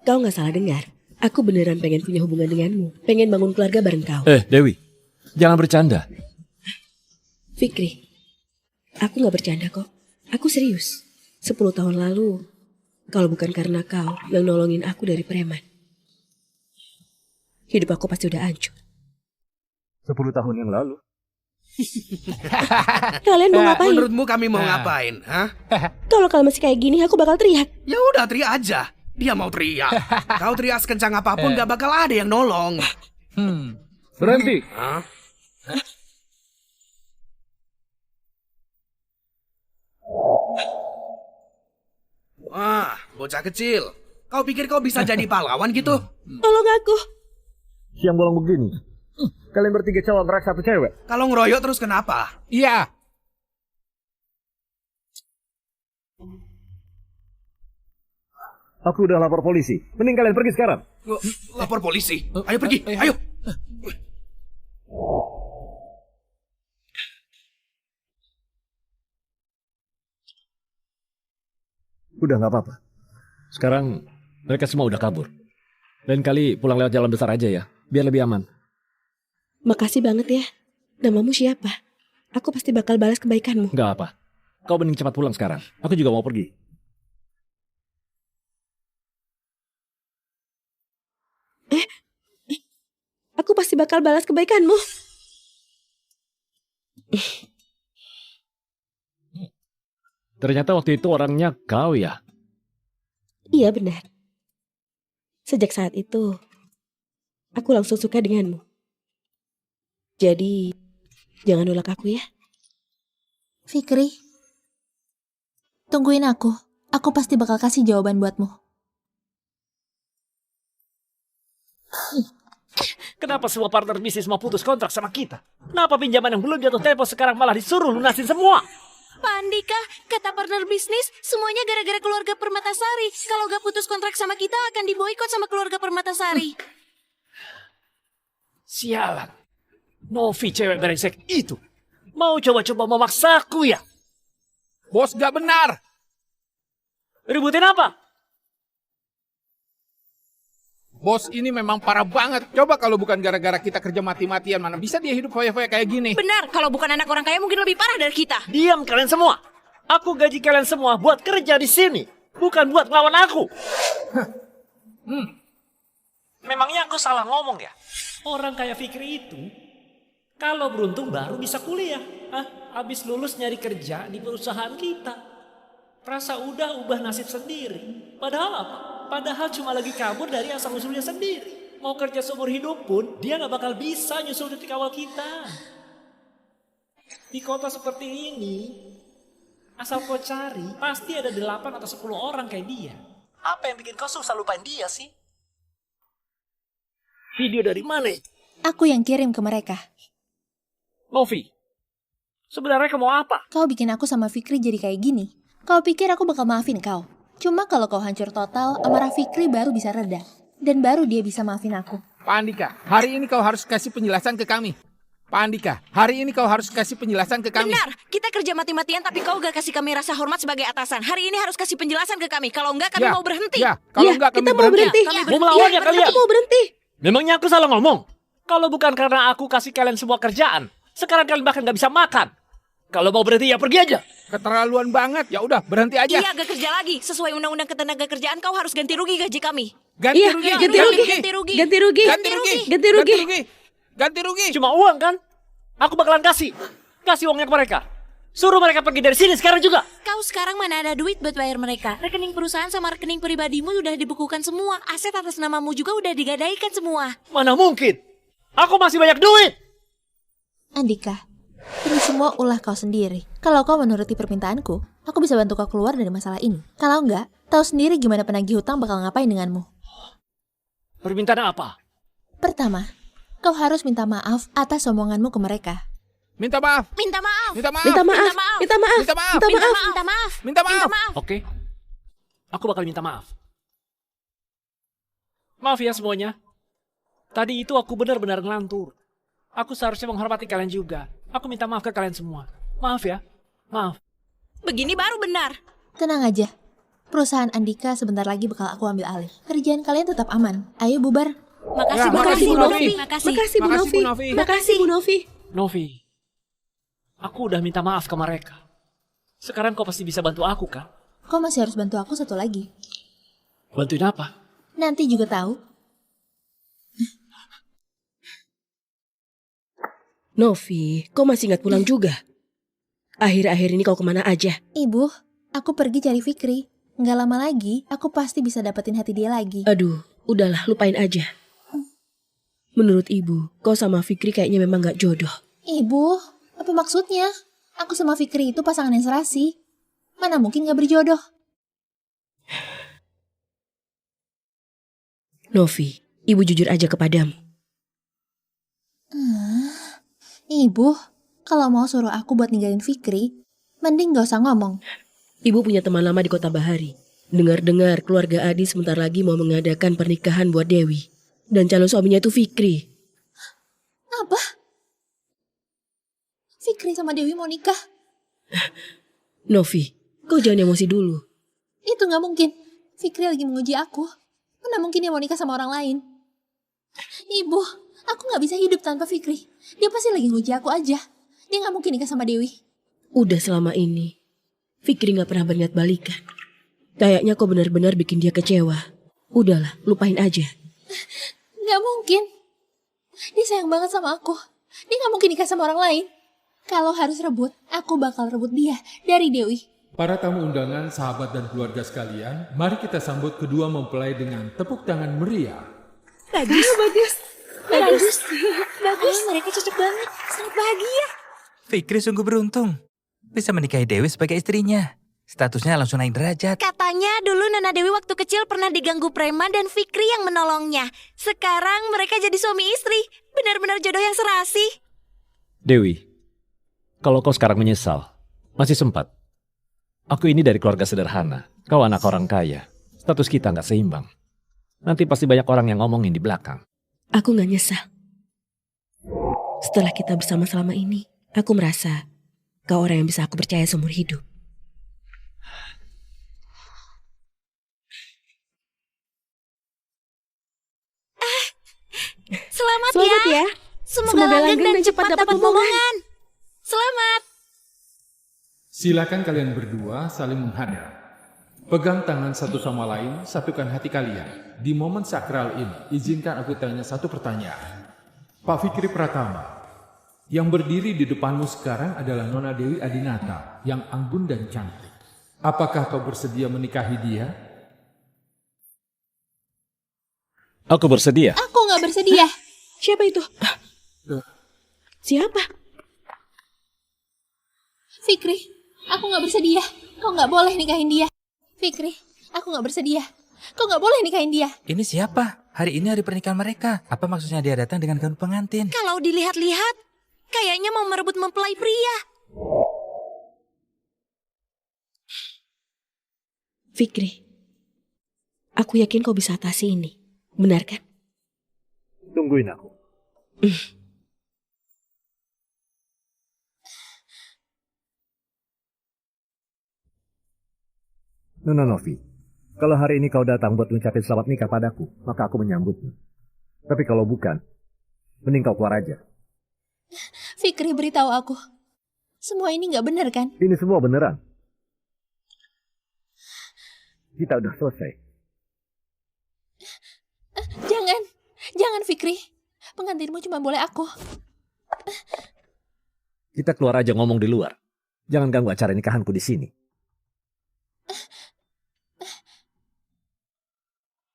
Kau gak salah dengar. Aku beneran pengen punya hubungan denganmu. Pengen bangun keluarga bareng kau. Dewi, jangan bercanda. Fikri, aku gak bercanda kok. Aku serius. 10 tahun lalu, kalau bukan karena kau yang nolongin aku dari preman, hidup aku pasti udah hancur. 10 tahun yang lalu. Kalian mau ngapain? Menurutmu kami mau ngapain? Hah? Kalau kalian masih kayak gini, aku bakal teriak. Ya udah teriak aja. Dia mau teriak. Kau teriak sekencang apapun gak bakal ada yang nolong. Berhenti. Hah? Wah, bocah kecil. Kau pikir kau bisa jadi pahlawan gitu? Tolong aku. Siang bolong begini. Kalian bertiga cowok berak satu cewek. Kalau ngeroyok terus kenapa? Iya. Aku udah lapor polisi. Mending kalian pergi sekarang. Lapor polisi. Ayo pergi, ayo. Udah gak apa-apa. Sekarang mereka semua udah kabur. Lain kali pulang lewat jalan besar aja ya. Biar lebih aman. Makasih banget ya. Namamu siapa? Aku pasti bakal balas kebaikanmu. Gak apa. Kau mending cepat pulang sekarang. Aku juga mau pergi. Aku pasti bakal balas kebaikanmu. Ternyata waktu itu orangnya kau ya? Iya benar. Sejak saat itu, aku langsung suka denganmu. Jadi, jangan nolak aku ya. Fikri, tungguin aku. Aku pasti bakal kasih jawaban buatmu. Kenapa semua partner bisnis mau putus kontrak sama kita? Kenapa pinjaman yang belum jatuh tempo sekarang malah disuruh lunasin semua? Pak Andika, kata partner bisnis, semuanya gara-gara keluarga Permatasari. Kalau gak putus kontrak sama kita, akan diboikot sama keluarga Permatasari. Sialan. Novi cewek brengsek itu. Mau coba-coba memaksaku ya? Bos gak benar. Ributin apa? Bos ini memang parah banget. Coba kalau bukan gara-gara kita kerja mati-matian, mana bisa dia hidup foya-foya kayak gini. Benar, kalau bukan anak orang kaya mungkin lebih parah dari kita. Diam kalian semua. Aku gaji kalian semua buat kerja di sini. Bukan buat ngelawan aku. Memangnya aku salah ngomong ya? Orang kayak Fikri itu, kalau beruntung baru bisa kuliah. Habis lulus nyari kerja di perusahaan kita. Rasa udah ubah nasib sendiri. Padahal apa? Padahal cuma lagi kabur dari asal-usulnya sendiri. Mau kerja seumur hidup pun, dia gak bakal bisa nyusul titik awal kita. Di kota seperti ini, asal kau cari, pasti ada 8 atau 10 orang kayak dia. Apa yang bikin kau susah lupain dia sih? Video dari mana? Aku yang kirim ke mereka. Novi, sebenarnya kamu apa? Kau bikin aku sama Fikri jadi kayak gini. Kau pikir aku bakal maafin kau? Cuma kalau kau hancur total, amarah Fikri baru bisa reda. Dan baru dia bisa maafin aku. Pak Andika, hari ini kau harus kasih penjelasan ke kami. Pak Andika, hari ini kau harus kasih penjelasan ke kami. Benar, kita kerja mati-matian tapi kau gak kasih kami rasa hormat sebagai atasan. Hari ini harus kasih penjelasan ke kami. Kalau enggak kami mau berhenti. Kalau enggak kami berhenti. Mau melawan ya kalian? Aku mau berhenti. Memangnya aku salah ngomong? Kalau bukan karena aku kasih kalian semua kerjaan, Sekarang kalian bahkan gak bisa makan. Kalau mau berhenti ya pergi aja. Keterlaluan banget. Ya udah, berhenti aja. Iya, gak kerja lagi. Sesuai undang-undang ketenaga kerjaan kau harus ganti rugi gaji kami. Ganti Iya, rugi. ganti rugi. Ganti rugi. Ganti rugi. Ganti rugi. Ganti rugi. Ganti rugi. Cuma uang kan? Aku bakalan kasih. Kasih uangnya ke mereka. Suruh mereka pergi dari sini sekarang juga. Kau sekarang mana ada duit buat bayar mereka? Rekening perusahaan sama rekening pribadimu udah dibukukan semua. Aset atas namamu juga udah digadaikan semua. Mana mungkin? Aku masih banyak duit. Andika, ini semua ulah kau sendiri. Kalau kau menuruti permintaanku, aku bisa bantu kau keluar dari masalah ini. Kalau enggak, tahu sendiri gimana penagih hutang bakal ngapain denganmu. Permintaan apa? Pertama, kau harus minta maaf atas omonganmu ke mereka. Minta maaf. Minta maaf. Minta maaf. Minta maaf. Minta maaf. Minta maaf. Minta maaf. Minta maaf. Minta maaf. Oke. Aku bakal minta maaf. Maaf ya semuanya. Tadi itu aku benar-benar ngelantur. Aku seharusnya menghormati kalian juga. Aku minta maaf ke kalian semua. Maaf ya. Maaf. Begini baru benar. Tenang aja. Perusahaan Andika sebentar lagi bakal aku ambil alih. Kerjaan kalian tetap aman. Ayo bubar. Makasih, Makasih Bu Novi. Makasih. Makasih Bu Makasih, Novi. Bu Novi. Makasih Bu Novi. Novi. Aku udah minta maaf ke mereka. Sekarang kau pasti bisa bantu aku kan? Kau masih harus bantu aku satu lagi. Bantuin apa? Nanti juga tahu. Novi, kau masih ingat pulang juga? Akhir-akhir ini kau kemana aja? Ibu, aku pergi cari Fikri. Nggak lama lagi, aku pasti bisa dapetin hati dia lagi. Aduh, udahlah lupain aja. Menurut ibu, kau sama Fikri kayaknya memang gak jodoh. Ibu, apa maksudnya? Aku sama Fikri itu pasangan yang serasi. Mana mungkin gak berjodoh? Novi, ibu jujur aja kepadamu. Ibu, kalau mau suruh aku buat ninggalin Fikri, mending gak usah ngomong. Ibu punya teman lama di Kota Bahari. Dengar-dengar keluarga Adi sebentar lagi mau mengadakan pernikahan buat Dewi. Dan calon suaminya itu Fikri. Apa? Fikri sama Dewi mau nikah? Novi, kau jangan emosi dulu. Itu gak mungkin. Fikri lagi menguji aku. Mana mungkin dia mau nikah sama orang lain? Ibu, aku gak bisa hidup tanpa Fikri. Dia pasti lagi nguji aku aja. Dia gak mungkin nikah sama Dewi. Udah selama ini, Fikri gak pernah berniat balikan. Kayaknya kau benar-benar bikin dia kecewa. Udahlah, lupain aja. Gak mungkin. Dia sayang banget sama aku. Dia gak mungkin nikah sama orang lain. Kalau harus rebut, aku bakal rebut dia dari Dewi. Para tamu undangan, sahabat dan keluarga sekalian, mari kita sambut kedua mempelai dengan tepuk tangan meriah. Bagus. Bagus. Bagus. Mereka cocok banget. Sangat bahagia. Fikri sungguh beruntung. Bisa menikahi Dewi sebagai istrinya. Statusnya langsung naik derajat. Katanya dulu Nona Dewi waktu kecil pernah diganggu preman dan Fikri yang menolongnya. Sekarang mereka jadi suami istri. Benar-benar jodoh yang serasi. Dewi, kalau kau sekarang menyesal, masih sempat. Aku ini dari keluarga sederhana. Kau anak orang kaya. Status kita nggak seimbang. Nanti pasti banyak orang yang ngomongin di belakang. Aku gak nyesal. Setelah kita bersama selama ini, aku merasa kau orang yang bisa aku percaya seumur hidup. Selamat ya. Semoga langgeng dan cepat dapat momongan. Selamat. Silakan kalian berdua saling menghadap. Pegang tangan satu sama lain, satukan hati kalian. Di momen sakral ini, izinkan aku tanya satu pertanyaan. Pak Fikri Pratama, yang berdiri di depanmu sekarang adalah Nona Dewi Adinata, yang anggun dan cantik. Apakah kau bersedia menikahi dia? Aku bersedia. Aku gak bersedia. Siapa itu? Siapa? Fikri, aku gak bersedia. Kau gak boleh nikahin dia. Fikri, aku gak bersedia. Kau gak boleh nikahin dia. Ini siapa? Hari ini hari pernikahan mereka. Apa maksudnya dia datang dengan gaun pengantin? Kalau dilihat-lihat, kayaknya mau merebut mempelai pria. Fikri, aku yakin kau bisa atasi ini. Benar kan? Tungguin aku. Nona Novi, kalau hari ini kau datang buat ngucapin selamat nikah padaku, maka aku menyambutmu. Tapi kalau bukan, mending kau keluar aja. Fikri, beritahu aku. Semua ini nggak benar kan? Ini semua beneran. Kita udah selesai. Jangan Fikri. Pengantinmu cuma boleh aku. Kita keluar aja ngomong di luar. Jangan ganggu acara nikahanku di sini.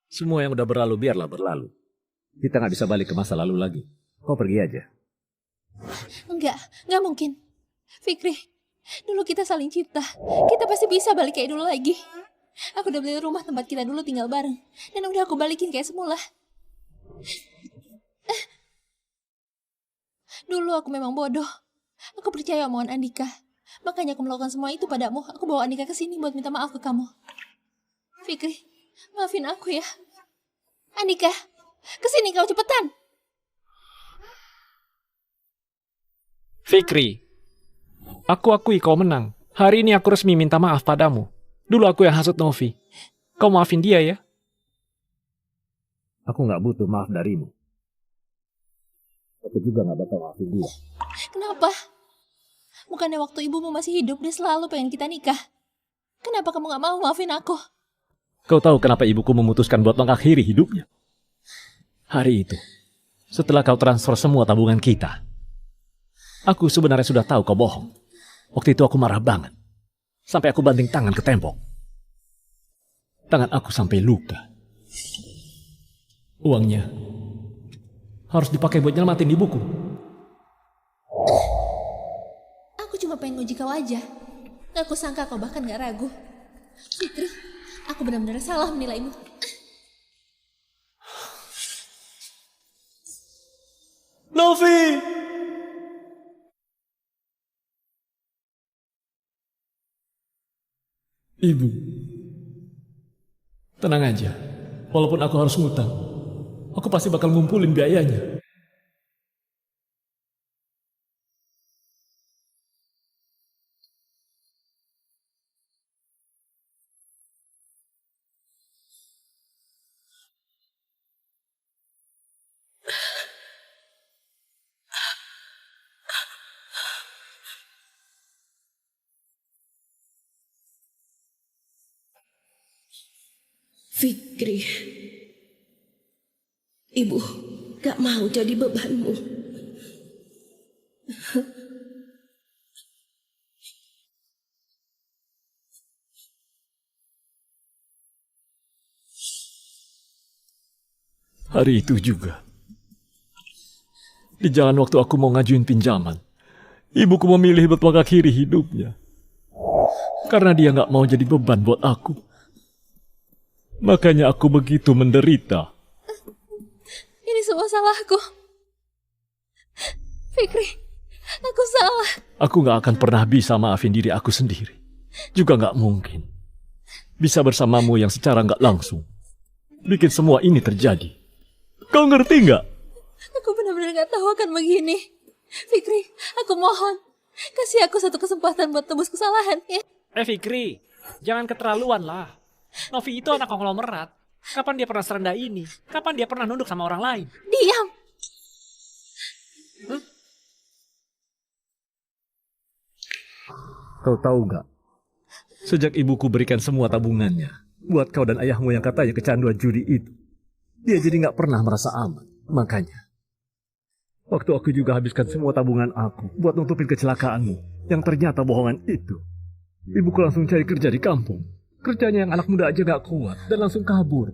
Semua yang udah berlalu biarlah berlalu. Kita nggak bisa balik ke masa lalu lagi. Kau pergi aja. Nggak mungkin. Fikri, dulu kita saling cinta. Kita pasti bisa balik kayak dulu lagi. Aku udah beli rumah tempat kita dulu tinggal bareng. Dan udah aku balikin kayak semula. Dulu aku memang bodoh. Aku percaya omongan Andika. Makanya aku melakukan semua itu padamu. Aku bawa Andika ke sini buat minta maaf ke kamu. Fikri, maafin aku ya. Andika, kesini kau cepetan. Fikri, aku akui kau menang. Hari ini aku resmi minta maaf padamu. Dulu aku yang hasut Novi. Kau maafin dia ya? Aku nggak butuh maaf darimu. Aku juga nggak bakal maafin dia. Kenapa? Bukannya waktu ibumu masih hidup dia selalu pengen kita nikah. Kenapa kamu nggak mau maafin aku? Kau tahu kenapa ibuku memutuskan buat mengakhiri hidupnya? Hari itu, setelah kau transfer semua tabungan kita, aku sebenarnya sudah tahu kau bohong. Waktu itu aku marah banget. Sampai aku banting tangan ke tembok. Tangan aku sampai luka. Uangnya harus dipakai buat nyelamatin ibuku. Aku cuma pengen nguji kau aja. Gak aku sangka kau bahkan gak ragu. Fikri, aku benar-benar salah menilaimu. Novi! Ibu, tenang aja. Walaupun aku harus ngutang, aku pasti bakal ngumpulin biayanya. Fikri, Ibu gak mau jadi bebanmu. Hari itu juga, di jalan waktu aku mau ngajuin pinjaman, ibuku memilih buat mengakhiri hidupnya. Karena dia gak mau jadi beban buat aku. Makanya aku begitu menderita. Ini semua salahku. Fikri, aku salah. Aku gak akan pernah bisa maafin diri aku sendiri. Juga gak mungkin bisa bersamamu yang secara gak langsung bikin semua ini terjadi. Kau ngerti gak? Aku benar-benar gak tahu akan begini. Fikri, aku mohon. Kasih aku satu kesempatan buat tebus kesalahan, ya. Fikri, jangan keterlaluan lah. Novi itu anak konglomerat. Kapan dia pernah serendah ini? Kapan dia pernah nunduk sama orang lain? Diam! Kau tahu gak? Sejak ibuku berikan semua tabungannya buat kau dan ayahmu yang katanya kecanduan judi itu, dia jadi gak pernah merasa aman. Makanya, waktu aku juga habiskan semua tabungan aku buat nutupin kecelakaanmu yang ternyata bohongan itu, ibuku langsung cari kerja di kampung. Kerjanya yang anak muda aja gak kuat dan langsung kabur.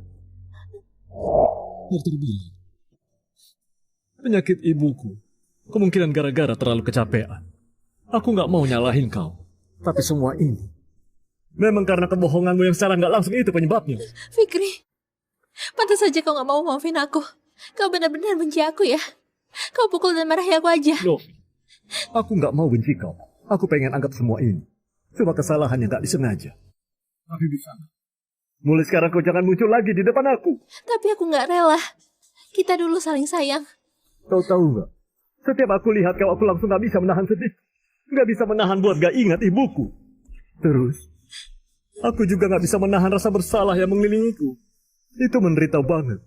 Dokter bilang, penyakit ibuku kemungkinan gara-gara terlalu kecapean. Aku gak mau nyalahin kau, tapi semua ini memang karena kebohonganmu yang secara gak langsung itu penyebabnya. Fikri, pantas saja kau gak mau maafin aku. Kau benar-benar benci aku ya. Kau pukul dan marahi aku aja. Loh, aku gak mau benci kau. Aku pengen anggap semua ini cuma kesalahan yang gak disengaja. Tapi bisa. Mulai sekarang kau jangan muncul lagi di depan aku. Tapi aku gak rela. Kita dulu saling sayang. Kau tahu gak? Setiap aku lihat kau, aku langsung gak bisa menahan sedih. Gak bisa menahan buat gak ingat ibuku. Terus, aku juga gak bisa menahan rasa bersalah yang mengelilingiku. Itu menderita banget.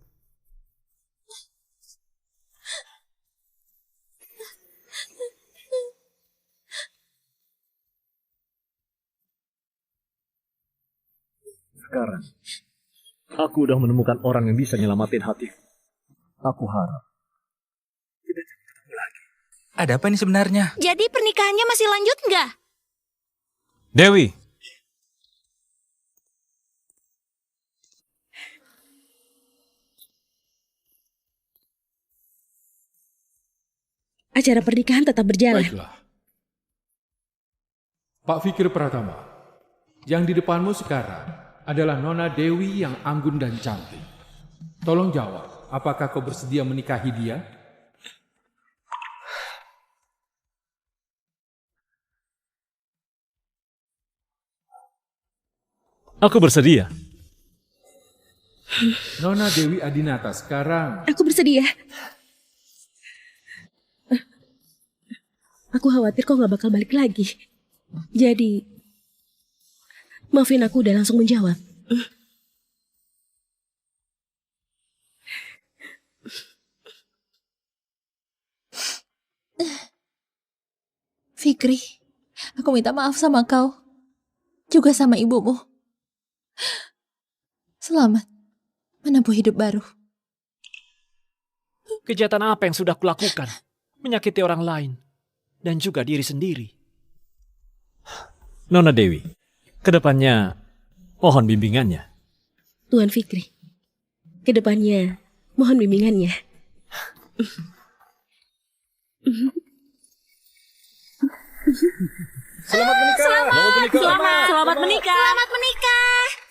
Sekarang, aku udah menemukan orang yang bisa nyelamatin hatiku. Aku harap kita jadi ketemu lagi. Ada apa ini sebenarnya? Jadi pernikahannya masih lanjut nggak? Dewi, Acara pernikahan tetap berjalan. Baiklah. Pak Fikri Pratama, yang di depanmu sekarang adalah Nona Dewi yang anggun dan cantik. Tolong jawab, apakah kau bersedia menikahi dia? aku bersedia. Nona Dewi Adinata sekarang. Aku bersedia. Aku khawatir kau gak bakal balik lagi. Jadi, maafin aku udah langsung menjawab. Fikri, aku minta maaf sama kau. Juga sama ibumu. Selamat menempuh hidup baru. Kejahatan apa yang sudah kulakukan? Menyakiti orang lain. Dan juga diri sendiri. Nona Dewi, kedepannya mohon bimbingannya. Tuan Fikri, kedepannya mohon bimbingannya. Selamat menikah. Selamat menikah.